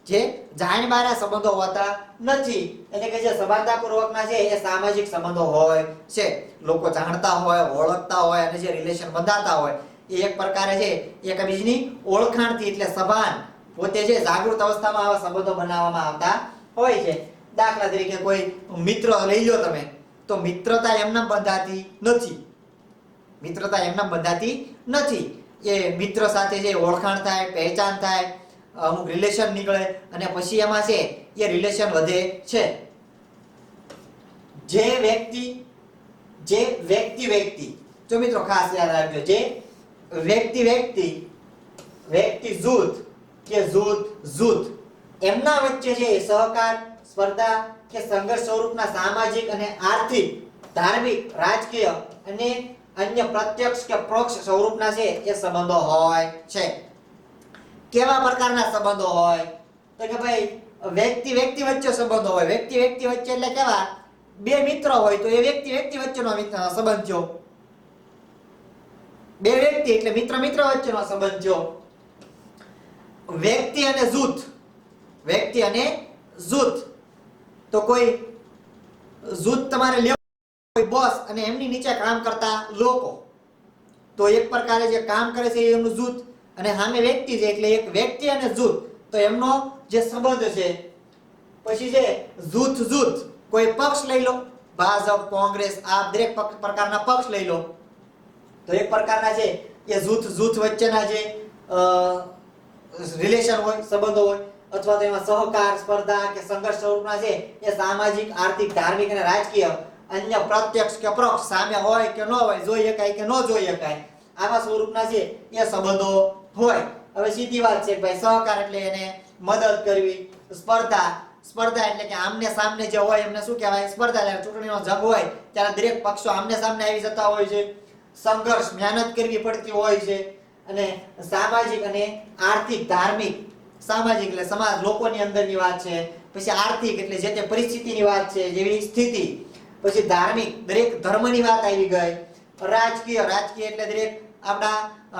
જે જાણબારા સંબંધો હોતા નથી. એટલે કે જે સભાનતા પૂર્વકના છે એ સામાજિક સંબંધો હોય છે. લોકો જાણતા હોય, ઓળખતા હોય અને જે રિલેશન બંધાતા હોય એ એક પ્રકારે છે એકબીજાની ઓળખાણથી, એટલે સભાન, પોતે જે જાગૃત અવસ્થામાં આવા સંબંધો બનાવવામાં આવતા હોય છે. દાખલા તરીકે કોઈ મિત્ર લઈ લો તમે, તો મિત્રતા એમનામ બંધાતી નથી. એ મિત્ર સાથે જે ઓળખાણ થાય, પહેચાન થાય, અમુક રિલેશન નીકળે અને પછી એમાં છે એ રિલેશન વધે છે. જે વ્યક્તિ જો મિત્રો ખાસ યાદ રાખજો, જે વ્યક્તિ જૂથ કે જૂથ એમના વચ્ચે છે સહકાર, સ્પર્ધા કે સંઘર્ષ સ્વરૂપના સામાજિક અને આર્થિક, ધાર્મિક, રાજકીય અને અન્ય પ્રત્યક્ષ કે પરોક્ષ સ્વરૂપના છે એ સંબંધો હોય છે. કેવા પ્રકારના સંબંધો હોય? તો કે ભાઈ વ્યક્તિ વ્યક્તિ વચ્ચે સંબંધો હોય, વ્યક્તિ વ્યક્તિ વચ્ચે એટલે કેવા બે મિત્રો હોય તો એ વ્યક્તિ વ્યક્તિ વચ્ચેનો સંબંધ થયો, બે વ્યક્તિ એટલે મિત્ર મિત્ર વચ્ચેનો સંબંધ થયો. વ્યક્તિ અને જૂથ, વ્યક્તિ અને જૂથ, તો કોઈ જૂથ તમારે લેવું, કોઈ બોસ અને એમની નીચે કામ કરતા લોકો, તો એક પ્રકારે જે કામ કરે છે એમનું જૂથ, અને સામે વ્યક્તિ છે એટલે એક વ્યક્તિ અને જૂથ, તો એમનો જે સંબંધ છે. પછી જે જૂથ કોઈ પક્ષ લઈ લો, ભાજપ, કોંગ્રેસ, આ દરેક પ્રકારના પક્ષ લઈ લો, તો એક પ્રકારના છે એ જૂથ વચ્ચેના જે રિલેશન હોય, સંબંધો હોય, અથવા તો એમાં સહકાર, સ્પર્ધા કે સંઘર્ષ સ્વરૂપના છે એ સામાજિક, આર્થિક, ધાર્મિક અને રાજકીય, અન્ય પ્રત્યક્ષ કે પરોક્ષ, સામે હોય કે ન હોય, જોઈ શકાય કે ન જોઈ શકાય, આવા સ્વરૂપના છે એ સંબંધો હોય. હવે સીધી વાત છે ભાઈ, સહકાર એટલે એને મદદ કરવી, સ્પર્ધા એટલે કે આમને સામને જે હોય એમને શું કહેવાય, સ્પર્ધા. એટલે ચૂંટણીનો જંગ હોય ત્યારે દરેક પક્ષો આમને સામને આવી જતા હોય છે, સંઘર્ષ, મહેનત કરવી પડતી હોય છે. અને સામાજિક અને આર્થિક, ધાર્મિક, સામાજિક એટલે સમાજ, લોકોની અંદરની વાત છે. પછી આર્થિક એટલે જે તે પરિસ્થિતિની વાત છે, જેવી સ્થિતિ. પછી ધાર્મિક, દરેક ધર્મની વાત આવી ગઈ. રાજકીય એટલે દરેક આપણા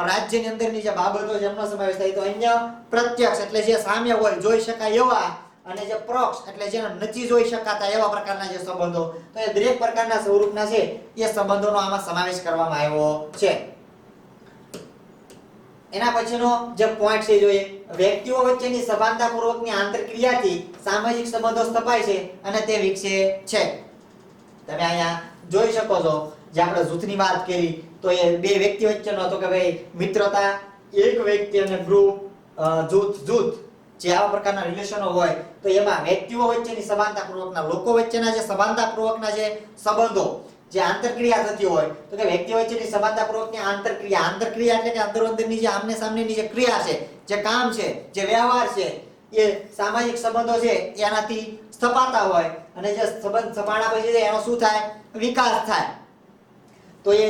રાજ્યની અંદરની જે બાબતો છે એમનો સમાવેશ થાય. તો અન્ય પ્રત્યક્ષ એટલે જે સામે હોય, જોઈ શકાય એવા, અને જે પરોક્ષ એટલે જે નથી જોઈ શકાતા એવા પ્રકારના જે સંબંધો. તો એ દરેક પ્રકારના સ્વરૂપના છે એ સંબંધોનો આમાં સમાવેશ કરવામાં આવ્યો છે. એના પછીનો જે પોઈન્ટ છે જોઈએ, વ્યક્તિઓ વચ્ચેની સભાનતાપૂર્વકની આંતરક્રિયાથી સામાજિક સંબંધો સ્થપાય છે અને તે વિકસે છે. તમે અહીંયા જોઈ શકો છો, જે આપણે જૂથની વાત કરી તો એ બે વ્યક્તિ વચ્ચેનો હતો કે ભાઈ મિત્રતા, એક વ્યક્તિ અને ગ્રુપ, જૂથ, જે આવા પ્રકારના રિલેશનો હોય તો એમાં વ્યક્તિઓ વચ્ચેની સભાનતાપૂર્વકના, લોકો વચ્ચેના જે સભાનતાપૂર્વકના જે સંબંધો, જે આંતરક્રિયા થતી હોય, તો કે વ્યક્તિ વચ્ચેની સભાનતાપૂર્વકની આંતરક્રિયા એટલે કે અંદરોઅંદરની જે આમને સામનેની જે ક્રિયા છે, જે કામ છે, જે વ્યવહાર છે, એ સામાજિક સંબંધો છે એનાથી સ્થપાતા હોય. અને જે સંબંધ સ્થપાણા પછી એનો શું થાય, વિકાસ થાય. તો એ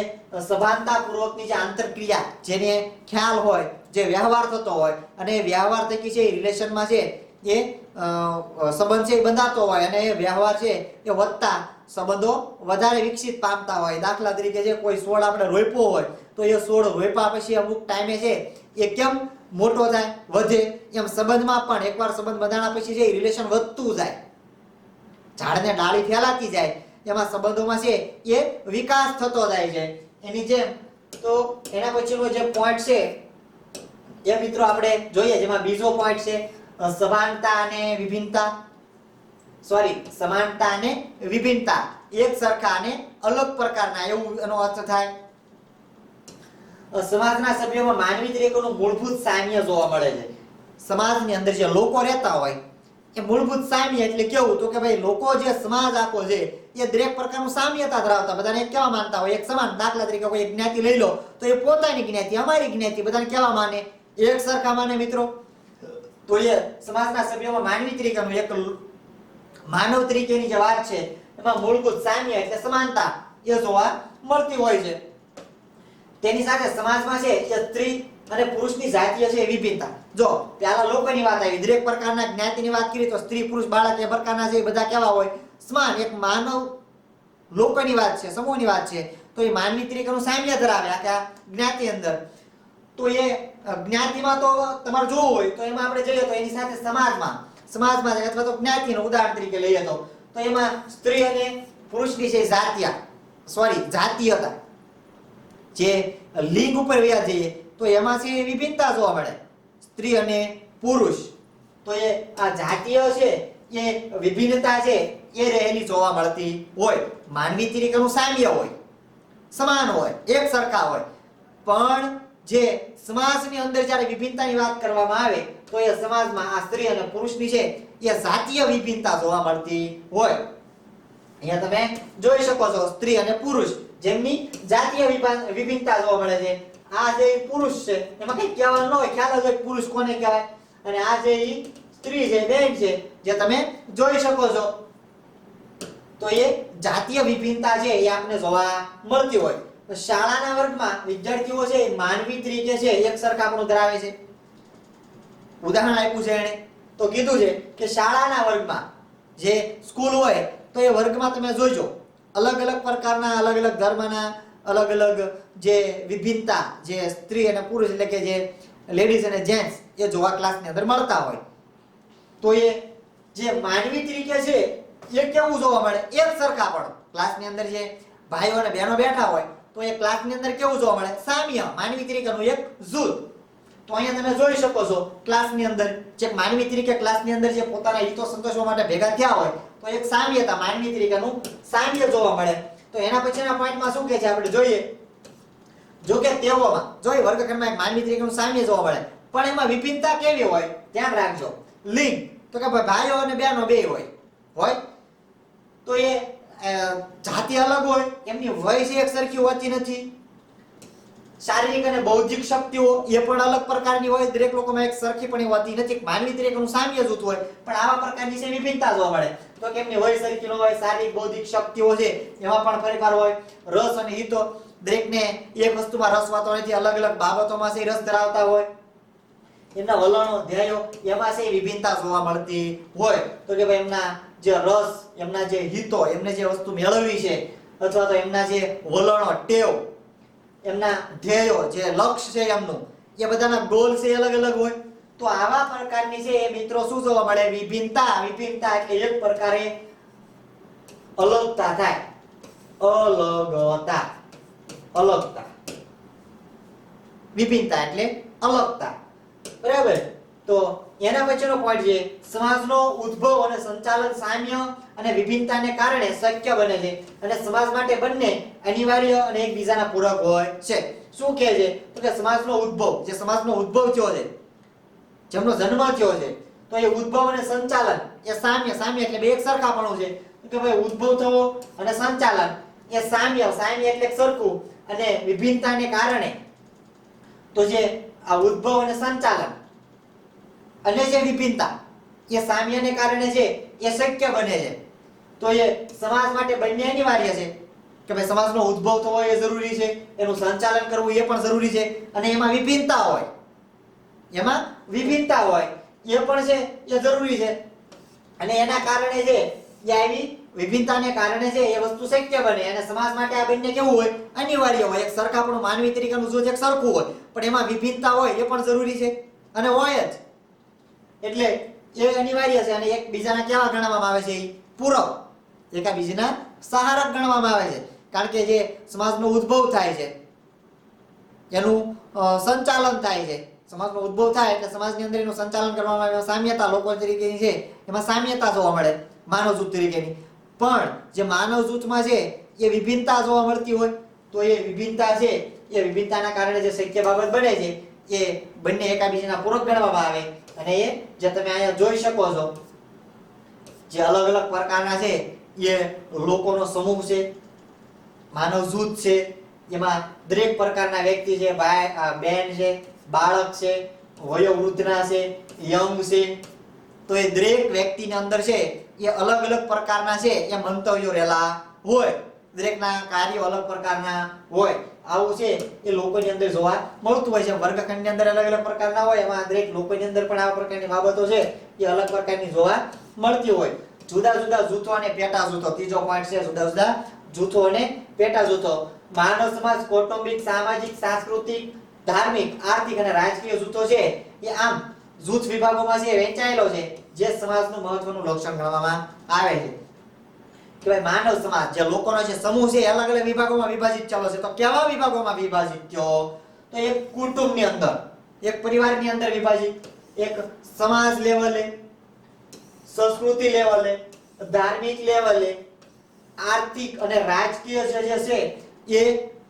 સભાનતાપૂર્વકની જે આંતરક્રિયા, જેને ખ્યાલ હોય, જે વ્યવહાર થતો હોય, અને એ વ્યવહાર થકી છે રિલેશનમાં છે એ સંબંધ છે એ બંધાતો હોય, અને એ વ્યવહાર છે એ વધતા સંબંધો વધારે વિકસિત પામતા હોય. દાખલા તરીકે જે કોઈ છોડ આપણે રોપ્યો હોય તો એ છોડ રોપ્યા પછી અમુક ટાઈમે છે એ કેમ મોટો થાય, વધે, એમ સંબંધમાં પણ એકવાર સંબંધ બંધાણા પછી છે રિલેશન વધતું જાય, ઝાડને ડાળી ફેલાતી જાય, એમાં સંબંધોમાં છે એ વિકાસ થતો જાય છે એની જેમ. તો એના પછીનો જે પોઈન્ટ છે એ મિત્રો આપણે જોઈએ, જેમાં બીજો પોઈન્ટ છે સમાનતા અને વિભિન્નતા, એક સરખા અને અલગ પ્રકારના, એવું એનો અર્થ થાય. સમાજના સભ્યોમાં માનવી તરીકેનું મૂળભૂત સામ્ય જોવા મળે છે. સમાજની અંદર જે લોકો રહેતા હોય એ મૂળભૂત સામ્ય એટલે કેવું, તો કે ભાઈ લોકો જે સમાજ આખો છે એ દરેક પ્રકારનું સામ્યતા ધરાવતા, બધાને એક કેવા માનતા હોય, એક સમાન. દાખલા તરીકે કોઈ એક જ્ઞાતિ લઈ લો તો એ પોતાની જ્ઞાતિ, અમારી જ્ઞાતિ, બધાને કેવા માને, એક સરખા માને મિત્રો. તો એ સમાજના સભ્યોમાં માનવી તરીકેનું, એક માનવ તરીકેની જે વાત છે એમાં મૂળભૂત સામ્ય એટલે સમાનતા એ જોવા મળતી હોય છે. તેની સાથે સમાજમાં છે એ સ્ત્રી અને પુરુષની જાતીય છે વિભિન્નતા. જો પહેલા લોકોની વાત આવી, દરેક પ્રકારના જ્ઞાતિની વાત કરી તો સ્ત્રી, પુરુષ, બાળક એ પ્રકારના છે બધા કેવા હોય, સમાન. એક માનવ લોકોની વાત છે, સમૂહની વાત છે, તો એ માનવી તરીકેનું સામ્ય ધરાવે આખા જ્ઞાતિ અંદર. તો એ જ્ઞાતિમાં તો તમારે જોવું હોય તો એમાં આપણે જોઈએ તો એની સાથે સમાજમાં અથવા તો જ્ઞાતિનું ઉદાહરણ તરીકે લઈએ તો એમાં સ્ત્રી અને પુરુષની છે જાતીયતા, જે લિંગ ઉપર વ્યા જઈએ તો એમાં છે વિભિન્નતા જોવા મળે, સ્ત્રી અને પુરુષ. તો એ આ જાતીય છે એ વિભિન્નતા છે એ રહેલી જોવા મળતી હોય. માનવી તરીકેનું સામ્ય હોય, સમાન હોય, એક સરખા હોય, પણ જે સમાજની અંદર જ્યારે વિભિન્નતાની વાત કરવામાં આવે તો એ સમાજમાં આ સ્ત્રી અને પુરુષની છે એ જાતીય વિભિન્નતા જોવા મળતી હોય. અહીંયા તમે જોઈ શકો છો સ્ત્રી અને પુરુષ જેમની જાતીય વિભિન્નતા જોવા મળે છે. આ જે પુરુષ છે એમાં કઈ કહેવાનું ન હોય, ખ્યાલ જ હોય પુરુષ કોને કહેવાય, અને આ જે સ્ત્રી છે, બેન છે, જે તમે જોઈ શકો છો. તો એ જાતીય વિભિન્નતા છે એ આપણે જોવા મળતી હોય. શાળાના વર્ગમાં વિદ્યાર્થીઓ છે માનવી તરીકે છે એક સરખાપણું ધરાવે છે. ઉદાહરણ આપ્યું છે એને, તો કીધું છે કે શાળાના વર્ગમાં જે સ્કૂલ હોય તો એ વર્ગમાં તમે જોઈજો અલગ અલગ પ્રકારના અલગ અલગ ધર્મના અલગ અલગ જે વિભિન્નતા જે સ્ત્રી અને પુરુષ એટલે કે જે લેડીઝ અને જેન્ટ્સ એ જોવા ક્લાસની અંદર મળતા હોય તો એ જે માનવી તરીકે છે એ કેવું જોવા મળે એક સરખા પણ ક્લાસની અંદર જે ભાઈઓ અને બહેનો બેઠા હોય તો એ ક્લાસની અંદર કેવું જોવા મળે સામ્ય માનવી તરીકેનું એક જૂથ તો અહીંયા તમે જોઈ શકો છો ક્લાસની અંદર જે માનવી તરીકે ક્લાસની અંદર જે પોતાના હિતો સંતોષવા માટે ભેગા થયા હોય તો એક સામ્યતા માનવી તરીકેનું સામ્ય જોવા મળે તો એના પછીના પોઈન્ટમાં શું કહે છે આપણે જોઈએ જો કે તેઓમાં જોઈ વર્ગખંડમાં એક માનવી તરીકેનું સામ્ય જોવા મળે પણ એમાં વિભિન્નતા કેવી હોય ધ્યાન રાખજો લિંગ તો કે ભાઈઓ અને બહેનો બે હોય તો એ જાતિ અલગ હોય એમની વય છે એક સરખી હોતી નથી શારીરિક અને બૌદ્ધિક શક્તિઓ એ પણ અલગ પ્રકારની હોય દરેક લોકોમાં એક સરખી પણ હોતી નથી માનવી તરીકેનું સામ્ય જૂથ હોય પણ આવા પ્રકારની છે વિભિન્નતા જોવા મળે તો કે એમની વય સરખી ન હોય શારીરિક બૌદ્ધિક શક્તિઓ છે એમાં પણ ફેરફાર હોય રસ અને હિતો દરેકને એક વસ્તુમાં રસ હોતો નથી અલગ અલગ બાબતોમાં છે રસ ધરાવતા હોય એમના વલણો ધ્યેયો એમાં છે વિભિન્નતા જોવા મળતી હોય તો કે ભાઈ એમના જે રસ એમના જે હિતો એમને જે વસ્તુ મેળવવી છે અથવા તો એમના જે વલણો ટેવ એમના ધ્યેયો જે લક્ષ્ય છે એમનું એ બધાના ગોલ છે અલગ અલગ હોય તો આવા પ્રકારની છે એ મિત્રો શું જોવા મળે વિભિન્નતા એટલે એક પ્રકારે અલગતા થાય અલગતા વિભિન્નતા એટલે અલગતા બરાબર તો એના પછીનો પોઈન્ટ છે સમાજનો ઉદ્ભવ અને સંચાલન સામ્ય અને વિભિન્નતાને કારણે શક્ય બને છે અને સમાજ માટે બંને અનિવાર્ય અને એકબીજાના પૂરક હોય છે શું કહે છે તો કે સમાજનો ઉદ્ભવ જે સમાજનો ઉદ્ભવ થયો છે જેમનો જન્મ થયો છે તો એ ઉદ્ભવ અને સંચાલન એ સામ્ય એટલે બે એક સરખાપણું છે કે ભાઈ ઉદ્ભવ થવો અને સંચાલન એ સામ્ય એટલે સરખું અને વિભિન્નતાને કારણે તો જે આ ઉદ્ભવ અને સંચાલન અને જે વિભિન્નતા એ સામ્યને કારણે છે એ શક્ય બને છે તો એ સમાજ માટે બંને અનિવાર્ય છે કે ભાઈ સમાજનો ઉદ્ભવ થવો એ જરૂરી છે એનું સંચાલન કરવું એ પણ જરૂરી છે અને એમાં વિભિન્નતા હોય એ પણ છે એ જરૂરી છે અને એના કારણે છે એ આવી વિભિન્નતાને કારણે છે એ વસ્તુ શક્ય બને અને સમાજ માટે આ બંને કેવું હોય અનિવાર્ય હોય એક સરખાપણું માનવી તરીકેનું જો એક સરખું હોય પણ એમાં વિભિન્નતા હોય એ પણ જરૂરી છે અને હોય જ એટલે એ અનિવાર્ય છે અને એકબીજાના કેવા ગણવામાં આવે છે પૂરક એકબીજાના સહારક ગણવામાં આવે છે કારણ કે જે સમાજનો ઉદ્ભવ થાય છે એનું સંચાલન થાય છે સમાજનો ઉદ્ભવ થાય એટલે સમાજની અંદર એનું સંચાલન કરવામાં આવે સામ્યતા લોકો તરીકેની છે એમાં સામ્યતા જોવા મળે માનવ જૂથ તરીકેની પણ જે માનવ જૂથમાં છે એ વિભિન્નતા જોવા મળતી હોય તો એ વિભિન્નતા છે એ વિભિન્નતાના કારણે જે શક્ય બાબત બને છે એ બંને એકબીજાના પૂરક ગણવામાં આવે અને એ જે તમે અહીંયા જોઈ શકો છો જે અલગ અલગ પ્રકારના છે એ લોકોનો સમૂહ છે માનવ જૂથ છે એમાં દરેક પ્રકારના વ્યક્તિ છે ભાઈ બેન છે બાળક છે વયોવૃદ્ધના છે યંગ છે તો એ દરેક વ્યક્તિની અંદર છે એ અલગ અલગ પ્રકારના છે એ મંતવ્યો રહેલા હોય દરેકના કાર્યો અલગ પ્રકારના હોય આવું છે એ લોકોની અંદર જોવા મળતું હોય છે વર્ગખંડની અંદર અલગ અલગ પ્રકારના હોય એમાં દરેક લોકોની અંદર પણ આવા પ્રકારની બાબતો છે એ અલગ પ્રકારની જોવા મળતી હોય જુદા જુદા જૂથો અને પેટા જૂથો ત્રીજો પોઈન્ટ છે જુદા જુદા જૂથો અને પેટા જૂથો માનવ સમાજ કૌટુંબિક સામાજિક સાંસ્કૃતિક ધાર્મિક આર્થિક અને રાજકીય જૂથો છે એ આમ જૂથ વિભાગોમાં છે વહેંચાયેલો છે જે સમાજનું મહત્વનું લક્ષણ ગણવામાં આવે છે કે ભાઈ માનવ સમાજ જે લોકોનો જે સમૂહ છે અલગ અલગ વિભાગોમાં વિભાજિત ચાલે છે તો કેવા વિભાગોમાં વિભાજિત થયો તો એક કુટુંબની અંદર એક પરિવારની અંદર વિભાજિત એક સમાજ લેવલે સંસ્કૃતિ લેવલે ધાર્મિક લેવલે આર્થિક અને રાજકીય જે છે એ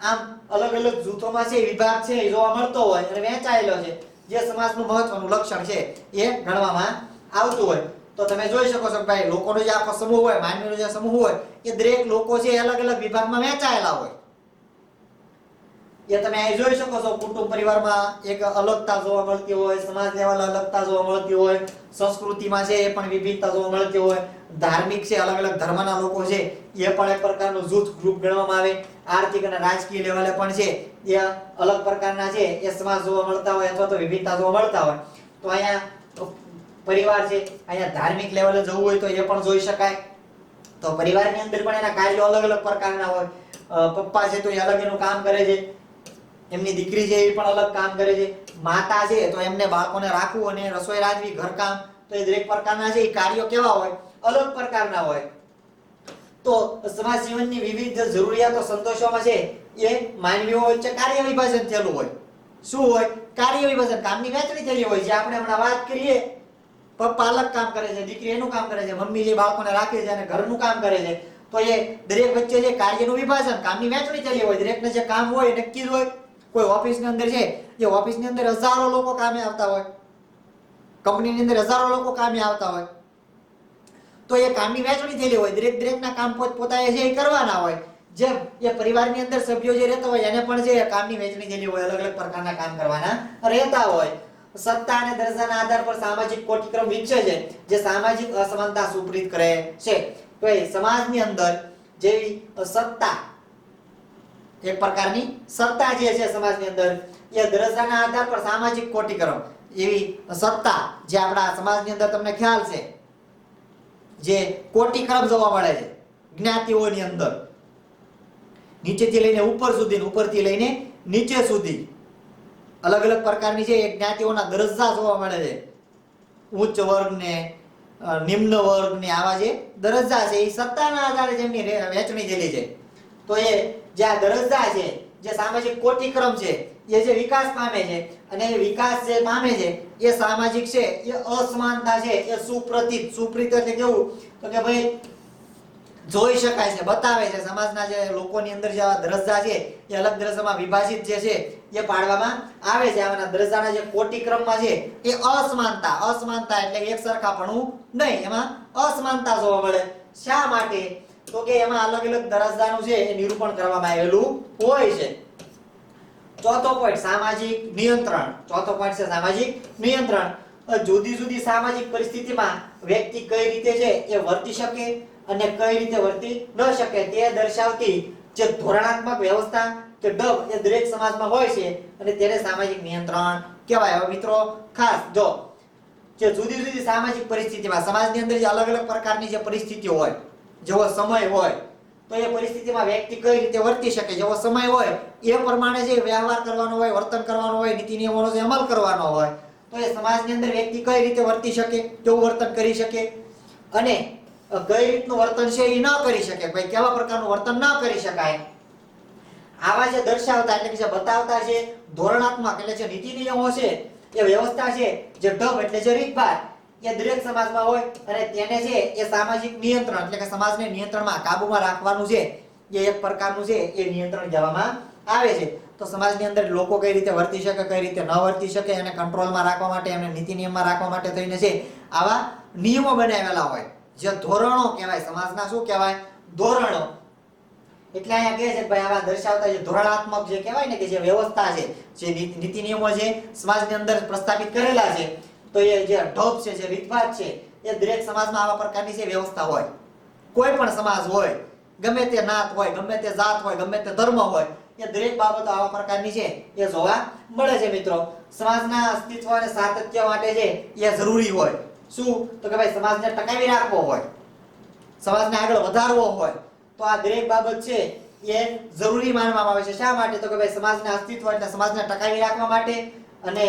આમ અલગ અલગ જૂથોમાં છે વિભાગ છે એ જોવા મળતો હોય અને વહેંચાયેલો છે જે સમાજનું મહત્વનું લક્ષણ છે એ ગણવામાં આવતું હોય તો તમે જોઈ શકો છો કે ભાઈ લોકોનો જે આખો સમૂહ હોય માનવીનો જે સમૂહ હોય એ દરેક લોકો છે અલગ અલગ વિભાગમાં વહેંચાયેલા હોય એ તમે અહીં જોઈ શકો છો કુટુંબ પરિવારમાં એક અલગતા જોવા મળતી હોય સમાજ લેવલે અલગતા જોવા મળતી હોય સંસ્કૃતિમાં છે એ પણ વિવિધતા જોવા મળતી હોય ધાર્મિક છે અલગ અલગ ધર્મના લોકો છે એ પણ એક પ્રકારનું જૂથ ગ્રુપ ગણવામાં આવે આર્થિક અને રાજકીય લેવલે પણ છે એ અલગ પ્રકારના છે એ સમાજ જોવા મળતા હોય અથવા તો વિવિધતા જોવા મળતા હોય તો અહીંયા પરિવાર છે, અહીંયા ધાર્મિક લેવલે જવું હોય તો એ પણ જોઈ શકાય. તો પરિવારની અંદર પણ એના કાર્યો અલગ અલગ પ્રકારના હોય. પપ્પા છે તો એ અલગ એનું કામ કરે છે, એમની દીકરી છે એ પણ અલગ કામ કરે છે, માતા છે તો એમને બાળકોને રાખવું અને રસોઈ રાંધવી, ઘરકામ, તો એ દરેક પ્રકારના છે એ કાર્યો કેવા હોય? અલગ પ્રકારના હોય. તો સમાજ જીવનની વિવિધ જરૂરિયાતો સંતોષવામાં છે એ માનવીઓ વચ્ચે કાર્ય વિભાજન થયેલું હોય. શું હોય? કાર્ય વિભાજન, કામની વહેંચણી થયેલી હોય. જે આપણે હમણાં વાત કરીએ, પપ્પા અલગ કામ કરે છે, દીકરી એનું કામ કરે છે, મમ્મી જે બાળકોને રાખે છે અને ઘરનું કામ કરે છે, તો એ દરેક વચ્ચે જે કાર્યનું વિભાજન, કામની વહેંચણી થયેલી હોય. દરેકને જે કામ હોય એ નક્કી જ હોય. કોઈ ઓફિસની અંદર છે, એ ઓફિસની અંદર હજારો લોકો કામે આવતા હોય, કંપનીની અંદર હજારો લોકો કામે આવતા હોય, તો એ કામની વહેંચણી થયેલી હોય. દરેકના કામ પોતાએ જે કરવાના હોય. જેમ એ પરિવારની અંદર સભ્યો જે રહેતા હોય એને પણ જે કામની વહેંચણી થયેલી હોય, અલગ અલગ પ્રકારના કામ કરવાના રહેતા હોય. સત્તા અને દરજ્જાના આધાર પર સામાજિક કોટિક્રમ વિકસે છે, જે સામાજિક અસમાનતા સુપ્રીત કરે છે. તો એ સમાજની અંદર જેવી સત્તા, એક પ્રકારની સત્તા જે છે સમાજની અંદર, એ દરજ્જાના આધાર પર સામાજિક કોટિક્રમ, એવી સત્તા જે આપણા સમાજની અંદર તમને ખ્યાલ છે, જે કોટિક્રમ જોવા મળે છે જ્ઞાતિઓની અંદર, નીચેથી લઈને ઉપર સુધી, ઉપરથી લઈને નીચે સુધી અલગ અલગ પ્રકારની છે એ જ્ઞાતિઓના દરજ્જા જોવા મળે છે. ઉચ્ચ વર્ગ ને નિમ્ન વર્ગ ને આવા જે દરજ્જા છે એ સત્તાના આધારે જેમની વહેંચણી થયેલી છે. તો એ જે આ દરજ્જા છે, જે સામાજિક કોટિક્રમ છે, એ જે વિકાસ પામે છે, અને એ વિકાસ જે પામે છે એ સામાજિક છે એ અસમાનતા છે એ સુપ્રીત એટલે કેવું? તો કે ભાઈ જોઈ શકાય છે, બતાવે છે. સમાજના જે લોકોની અંદર જે દરજ્જા છે એ અલગ દરજ્જામાં વિભાજિત જે છે એ પાડવામાં આવે છે. આના દરજ્જાના જે કોટિક્રમમાં છે એ અસમાનતા એટલે એક સરખાપણું નહીં, એમાં અસમાનતા જોવા મળે. શા માટે? તો કે એમાં અલગ અલગ દરજ્જાનું છે એ નિરૂપણ કરવામાં આવેલું હોય છે. ચોથો પોઈન્ટ, સામાજિક નિયંત્રણ. ચોથો પોઈન્ટ છે સામાજિક નિયંત્રણ. જુદી જુદી સામાજિક પરિસ્થિતિમાં વ્યક્તિ કઈ રીતે છે એ વર્તી શકે અને કઈ રીતે વર્તી ન શકે તે દર્શાવતી જે ધોરણાત્મક વ્યવસ્થા કે ઢબ એ દરેક સમાજમાં હોય છે, અને તેને સામાજિક નિયંત્રણ કહેવાય. હવે મિત્રો ખાસ જો, જે જુદી જુદી સામાજિક પરિસ્થિતિમાં સમાજની અંદર જે અલગ અલગ પ્રકારની જે પરિસ્થિતિઓ હોય, જેવો સમય હોય, તો એ પરિસ્થિતિમાં વ્યક્તિ કઈ રીતે વર્તી શકે, જેવો સમય હોય એ પ્રમાણે જે વ્યવહાર કરવાનો હોય, વર્તન કરવાનું હોય, નીતિ નિયમોનો જે અમલ કરવાનો હોય, તો એ સમાજની અંદર વ્યક્તિ કઈ રીતે વર્તી શકે, કેવું વર્તન કરી શકે, અને કઈ રીતનું વર્તન છે એ ન કરી શકે, ભાઈ કેવા પ્રકારનું વર્તન ન કરી શકાય, આવા જે દર્શાવતા એટલે કે જે બતાવતા જે ધોરણાત્મક એટલે જે નીતિ નિયમો છે, એ વ્યવસ્થા છે, જે ઢબ એટલે જે રીતભાત, એ દરેક સમાજમાં હોય, અને તેને છે એ સામાજિક નિયંત્રણ એટલે કે સમાજને નિયંત્રણમાં, કાબુમાં રાખવાનું છે એ એક પ્રકારનું છે એ નિયંત્રણ કહેવામાં આવે છે. તો સમાજની અંદર લોકો કઈ રીતે વર્તી શકે, કઈ રીતે ન વર્તી શકે, એને કંટ્રોલમાં રાખવા માટે, એને નીતિ નિયમમાં રાખવા માટે થઈને છે આવા નિયમો બનાવેલા હોય, જે ધોરણો કહેવાય. સમાજના શું કહેવાય? ધોરણો. એટલે અહીંયા કહે છે ભાઈ આવા દર્શાવતા જે ધોરણાત્મક જે કહેવાય ને કે જે વ્યવસ્થા છે, જે નીતિ નિયમો છે સમાજની અંદર પ્રસ્થાપિત કરેલા છે, તો એ જે ઢબ છે, જે રીતભાત છે, એ દરેક સમાજમાં આવા પ્રકારની જે વ્યવસ્થા હોય. કોઈ પણ સમાજ હોય, ગમે તે નાત હોય, ગમે તે જાત હોય, ગમે તે ધર્મ હોય, એ દરેક બાબતો આવા પ્રકારની છે એ જોવા મળે છે. મિત્રો સમાજના અસ્તિત્વ અને સાતત્ય માટે છે એ જરૂરી હોય. શું? તો કે ભાઈ સમાજને ટકાવી રાખવો હોય, સમાજને આગળ વધારવો હોય, તો આ દરેક બાબત છે એ જરૂરી માનવામાં આવે છે. શા માટે? તો કે ભાઈ સમાજના અસ્તિત્વ એટલે સમાજને ટકાવી રાખવા માટે અને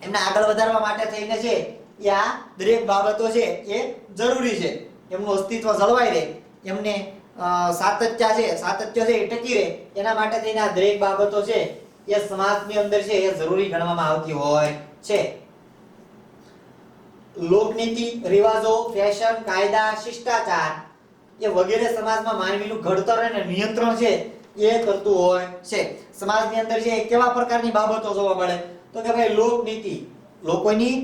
એમને આગળ વધારવા માટે થઈને છે એ આ દરેક બાબતો છે એ જરૂરી છે. એમનું અસ્તિત્વ જળવાઈ રહે, એમને સાતત્ય છે એ ટકી રહે, એના માટે થઈને આ દરેક બાબતો છે એ સમાજની અંદર છે એ જરૂરી ગણવામાં આવતી હોય છે. લોકનીતિ, રિવાજો, ફેશન, કાયદા, શિષ્ટાચાર એ વગેરે સમાજમાં માનવીનું ઘડતર અને નિયંત્રણ છે એ કરતું હોય છે. સમાજની અંદર છે કેવા પ્રકારની બાબતો જોવા મળે? તો કે ભાઈ લોકનીતિ, લોકોની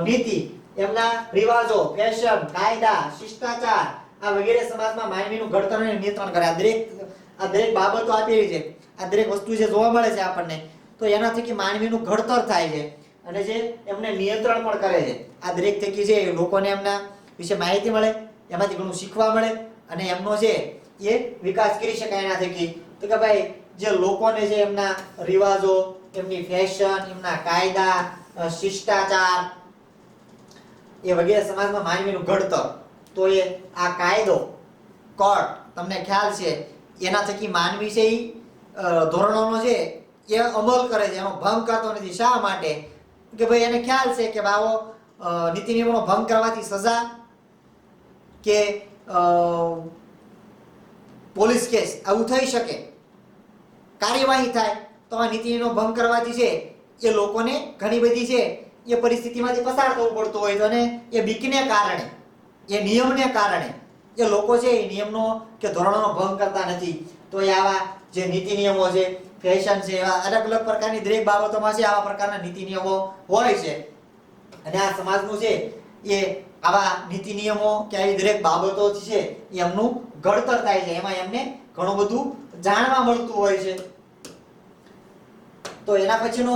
નીતિ, એમના રિવાજો, ફેશન, કાયદા, શિષ્ટાચાર આ વગેરે સમાજમાં માનવીનું ઘડતર અને નિયંત્રણ કરે. આ દરેક બાબતો આપેલી છે, આ દરેક વસ્તુ જે જોવા મળે છે આપણને, તો એના થકી માનવીનું ઘડતર થાય છે અને જે એમને નિયંત્રણ પણ કરે છે. આ દરેક થકી છે લોકોને એમના વિશે માહિતી મળે, એમાંથી ઘણું શીખવા મળે અને એમનો છે એ વિકાસ કરી શકાય એના થકી. તો કે ભાઈ જે લોકોને છે એમના રિવાજો, એમની ફેશન, એમના કાયદા, શિષ્ટાચાર એ વગેરે સમાજમાં માનવીનું ઘડતર. તો એ આ કાયદો કોર્ટ તમને ખ્યાલ છે એના થકી માનવી છે એ ધોરણોનો છે એ અમલ કરે છે, એનો ભંગ કરતો નથી. શા માટે? કે ભાઈ એને ખ્યાલ છે કે આવો નીતિ નિયમોનો ભંગ કરવાથી સજા કે પોલીસ કેસ આવું થઈ શકે, કાર્યવાહી થાય. તો આ નીતિ નિયમનો ભંગ કરવાથી છે એ લોકોને ઘણી બધી છે એ પરિસ્થિતિમાંથી પસાર થવું પડતું હોય છે, અને એ બીકને કારણે, એ નિયમને કારણે એ લોકો છે એ નિયમનો કે ધોરણોનો ભંગ કરતા નથી. તો એ આવા જે નીતિ નિયમો છે, ફેશન છે, એવા અલગ અલગ પ્રકારની દરેક બાબતોમાં છે આવા પ્રકારના નીતિ નિયમો હોય છે. અને આ સમાજનું છે એ આવા નીતિ નિયમો કે આવી દરેક બાબતો છે એમનું ઘડતર થાય છે, એમાં એમને ઘણું બધું જાણવા મળતું હોય છે. તો એના પછીનો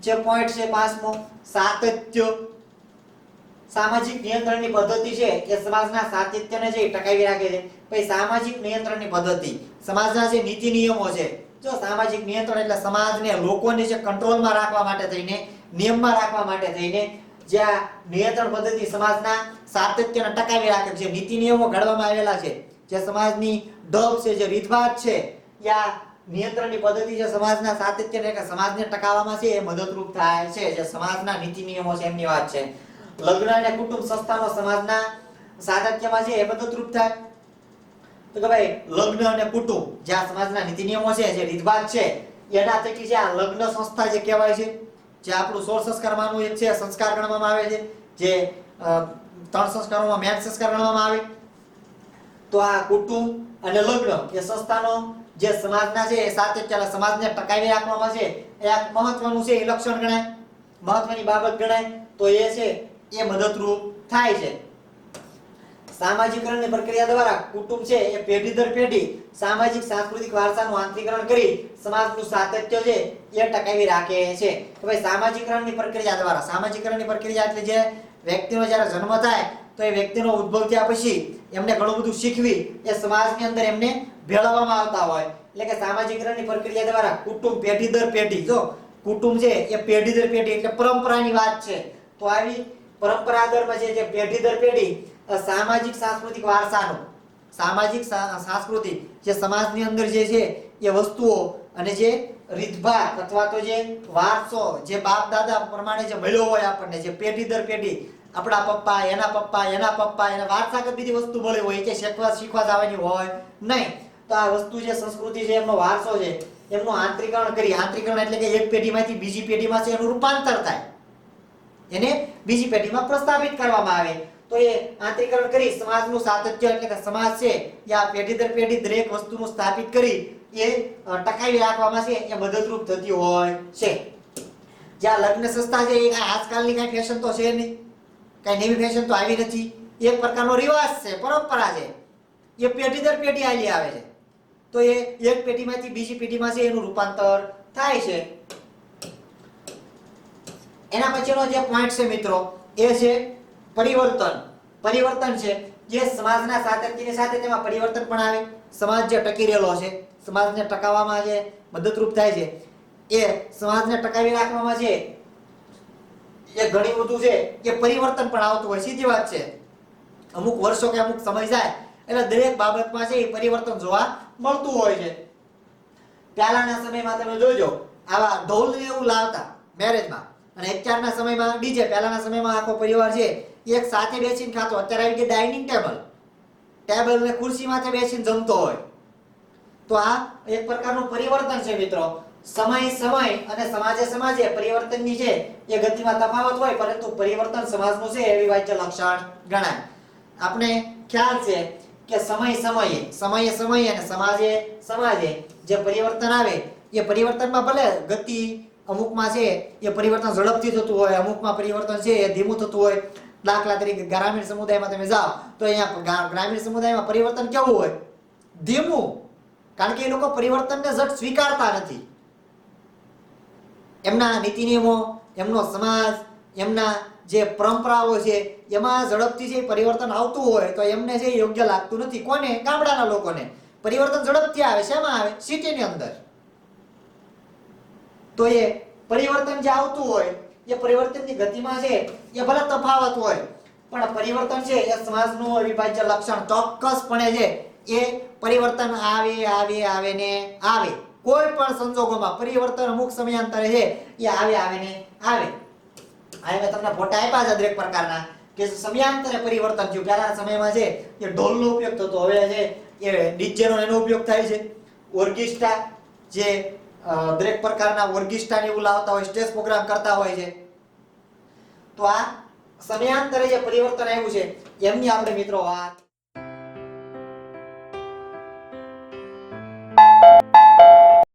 જે પોઈન્ટ છે 5મો, સાતત્ય. સામાજિક નિયંત્રણની પદ્ધતિ છે એ સમાજના સાતત્યને જે ટકાવી રાખે છે. પછી સામાજિક નિયંત્રણની પદ્ધતિ, સમાજના જે નીતિ નિયમો છે, જો સામાજિક નિયંત્રણ એટલે સમાજને, લોકોને જે કંટ્રોલમાં રાખવા માટે થઈને, નિયમમાં રાખવા માટે થઈને જે આ નિયંત્રણ પદ્ધતિ સમાજના સાતત્યને ટકાવી રાખે છે. નીતિ નિયમો ઘડવામાં આવેલા છે, જે સમાજની ઢબ છે, જે રીતભાત છે, યા નિયંત્રણની પદ્ધતિ જે સમાજના સાતત્યને કે સમાજને ટકાવવામાં છે એ મદદરૂપ થાય છે. જે સમાજના નીતિ નિયમો છે એમની વાત છે. લગ્ન અને કુટુંબ સંસ્થાનો સમાજના સાતત્યમાં છે એ મદદરૂપ થાય. તો કે ભાઈ લગ્ન અને કુટુંબ જે આ સમાજના નીતિ નિયમો છે, જે રીતભાત છે, એના થકી જે આ લગ્ન સંસ્થા જે કહેવાય છે, જે આપણું 16 સંસ્કારમાંનું એક છે સંસ્કાર ગણવામાં આવે છે, જે 3 સંસ્કારોમાં મેન સંસ્કાર ગણવામાં આવે. તો આ કુટુંબ અને લગ્ન એ સંસ્થાનો જે સમાજના છે એ સાતત્ય, સમાજને ટકાવી રાખવામાં છે એ એક મહત્વનું છે, એ લક્ષણ ગણાય, મહત્વની બાબત ગણાય. તો એ છે એ મદદરૂપ થાય છે. સામાજિકરણની પ્રક્રિયા દ્વારા કુટુંબ છે એ પેઢી દર પેઢી સામાજિક સાંસ્કૃતિક વારસાનું આંતરીકરણ કરી સમાજનું સાતત્ય છે એ ટકાવી રાખે છે. તો ભાઈ સામાજિકરણની પ્રક્રિયા દ્વારા, સામાજિકરણની પ્રક્રિયા એટલે જે વ્યક્તિનો જ્યારે જન્મ થાય તો એ વ્યક્તિનો ઉદ્ભવ થયા પછી એમને ઘણું બધું શીખવી એ સમાજની અંદર એમને ભેળવવામાં આવતા હોય. એટલે કે સામાજિકરણની પ્રક્રિયા દ્વારા કુટુંબ પેઢી દર પેઢી, જો કુટુંબ છે એ પેઢી દર પેઢી એટલે પરંપરાની વાત છે. તો આવી પરંપરા દરમાં છે જે પેઢી દર પેઢી સામાજિક સાંસ્કૃતિક વારસાનો, સામાજિક સાંસ્કૃતિક જે સમાજની અંદર જે છે એ વસ્તુઓ અને જે રીતભાત અથવા તો જે વારસો જે બાપ દાદા પ્રમાણે જે મળ્યો હોય આપણને, જે પેઢી દર પેઢી આપણા પપ્પા, એના પપ્પા, એના પપ્પા, એના વારસાગત બધી વસ્તુ મળી હોય કે શીખવા જવાની હોય નહીં. તો આ વસ્તુ જે સંસ્કૃતિ છે એમનો વારસો છે એમનું આંતરીકરણ કરી, આંતરીકરણ એટલે કે એક પેઢીમાંથી બીજી પેઢીમાં છે એનું રૂપાંતર થાય, એને બીજી પેઢીમાં પ્રસ્થાપિત કરવામાં આવે. તો એ આંતરીકરણ કરી સમાજનું સાતત્ય એટલે કે સમાજ છે યા પેઢી દર પેઢી દરેક વસ્તુનું સ્થાપિત કરી એ ટકાવી રાખવામાં છે એ મદદરૂપ થતી હોય છે. જ્યાં લગ્ન સંસ્થા છે એ આજકાલની કઈ ફેશન તો છે નહીં, કઈ નવી ફેશન તો આવી નથી, એક પ્રકારનો રિવાજ છે, પરંપરા છે, એ પેઢી દર પેઢી આવી આવે છે. તો એ એક પેઢીમાંથી બીજી પેઢીમાં છે એનું રૂપાંતર થાય છે. એના પછીનો જે પોઈન્ટ છે મિત્રો એ છે પરિવર્તન. પરિવર્તન છે જે સમાજના સાતત્યની સાથે તેમાં પરિવર્તન પણ આવે. સમાજ જે ટકી રહેલો છે, સમાજને ટકાવવામાં જે મદદરૂપ થાય છે એ સમાજને ટકાવી રાખવામાં છે એ ઘણી બધું છે કે પરિવર્તન પણ આવતું હોય. સીધી વાત છે, અમુક વર્ષો કે અમુક સમય જાય એટલે દરેક બાબતમાં છે એ પરિવર્તન જોવા મળતું હોય છે. પહેલાના સમયમાં તમે જોજો આવા ઢોલ ને એવું લાવતા મેરેજમાં, અને અત્યારના સમયમાં ડીજે. પહેલાના સમયમાં આખો પરિવાર છે એક સાથે બેસીને ખાતો, અત્યારે આવી ગઈ ડાઇનિંગ ટેબલ ને ખુરશી માથે બેસીને જમતો હોય. તો આ એક પ્રકારનું પરિવર્તન છે મિત્રો. સમય અને સમાજે પરિવર્તનની છે એ ગતિમાં તફાવત હોય, પરંતુ પરિવર્તન સમાજનું છે એવી વાચ્ય લક્ષણ ગણાય. આપણે ખ્યાલ છે કે સમયે અને સમાજે જે પરિવર્તન આવે એ પરિવર્તનમાં ભલે ગતિ અમુકમાં છે એ પરિવર્તન ઝડપથી થતું હોય, અમુકમાં પરિવર્તન છે એ ધીમું થતું હોય. દાખલા તરીકે ગ્રામીણ સમુદાયમાં તમે જાઓ તો અહીંયા ગ્રામીણ સમુદાયમાં પરિવર્તન કેવું હોય? ધીમું. કારણ કે એ લોકો પરિવર્તનને ઝટ સ્વીકારતા નથી. એમના નીતિ નિયમો, એમનો સમાજ, એમના જે પરંપરાઓ છે એમાં ઝડપથી જે પરિવર્તન આવતું હોય તો એમને જે યોગ્ય લાગતું નથી. કોને? ગામડાના લોકોને. પરિવર્તન ઝડપથી આવે. શેમાં આવે? સિટીની અંદર. તો એ પરિવર્તન જે આવતું હોય એ પરિવર્તનની ગતિમાં છે એ ભલે તફાવત હોય, પણ પરિવર્તન છે એ સમાસનું અવિભાજ્ય લક્ષણ ચોક્કસપણે છે એ પરિવર્તન આવે ને આવે. કોઈ પણ સંજોગોમાં પરિવર્તન અમુક સમયાંતરે છે એ આવે ને આવે. આ મેં તમને ફોટા આપ્યા છે દરેક પ્રકારના કે સમયાંતરે પરિવર્તન થયું. પહેલાના સમયમાં છે એ ઢોલનો ઉપયોગ થતો, હવે છે એ ડીજેનો એનો ઉપયોગ થાય છે. ઓર્કેસ્ટ્રા જે દરેક પ્રકારના ઓર્કેસ્ટ્રા ને એવું લાવતા હોય, સ્ટેજ પ્રોગ્રામ કરતા હોય છે. તો આ સમયાંતરે જે પરિવર્તન આવ્યું છે એમની આપણે મિત્રો વાત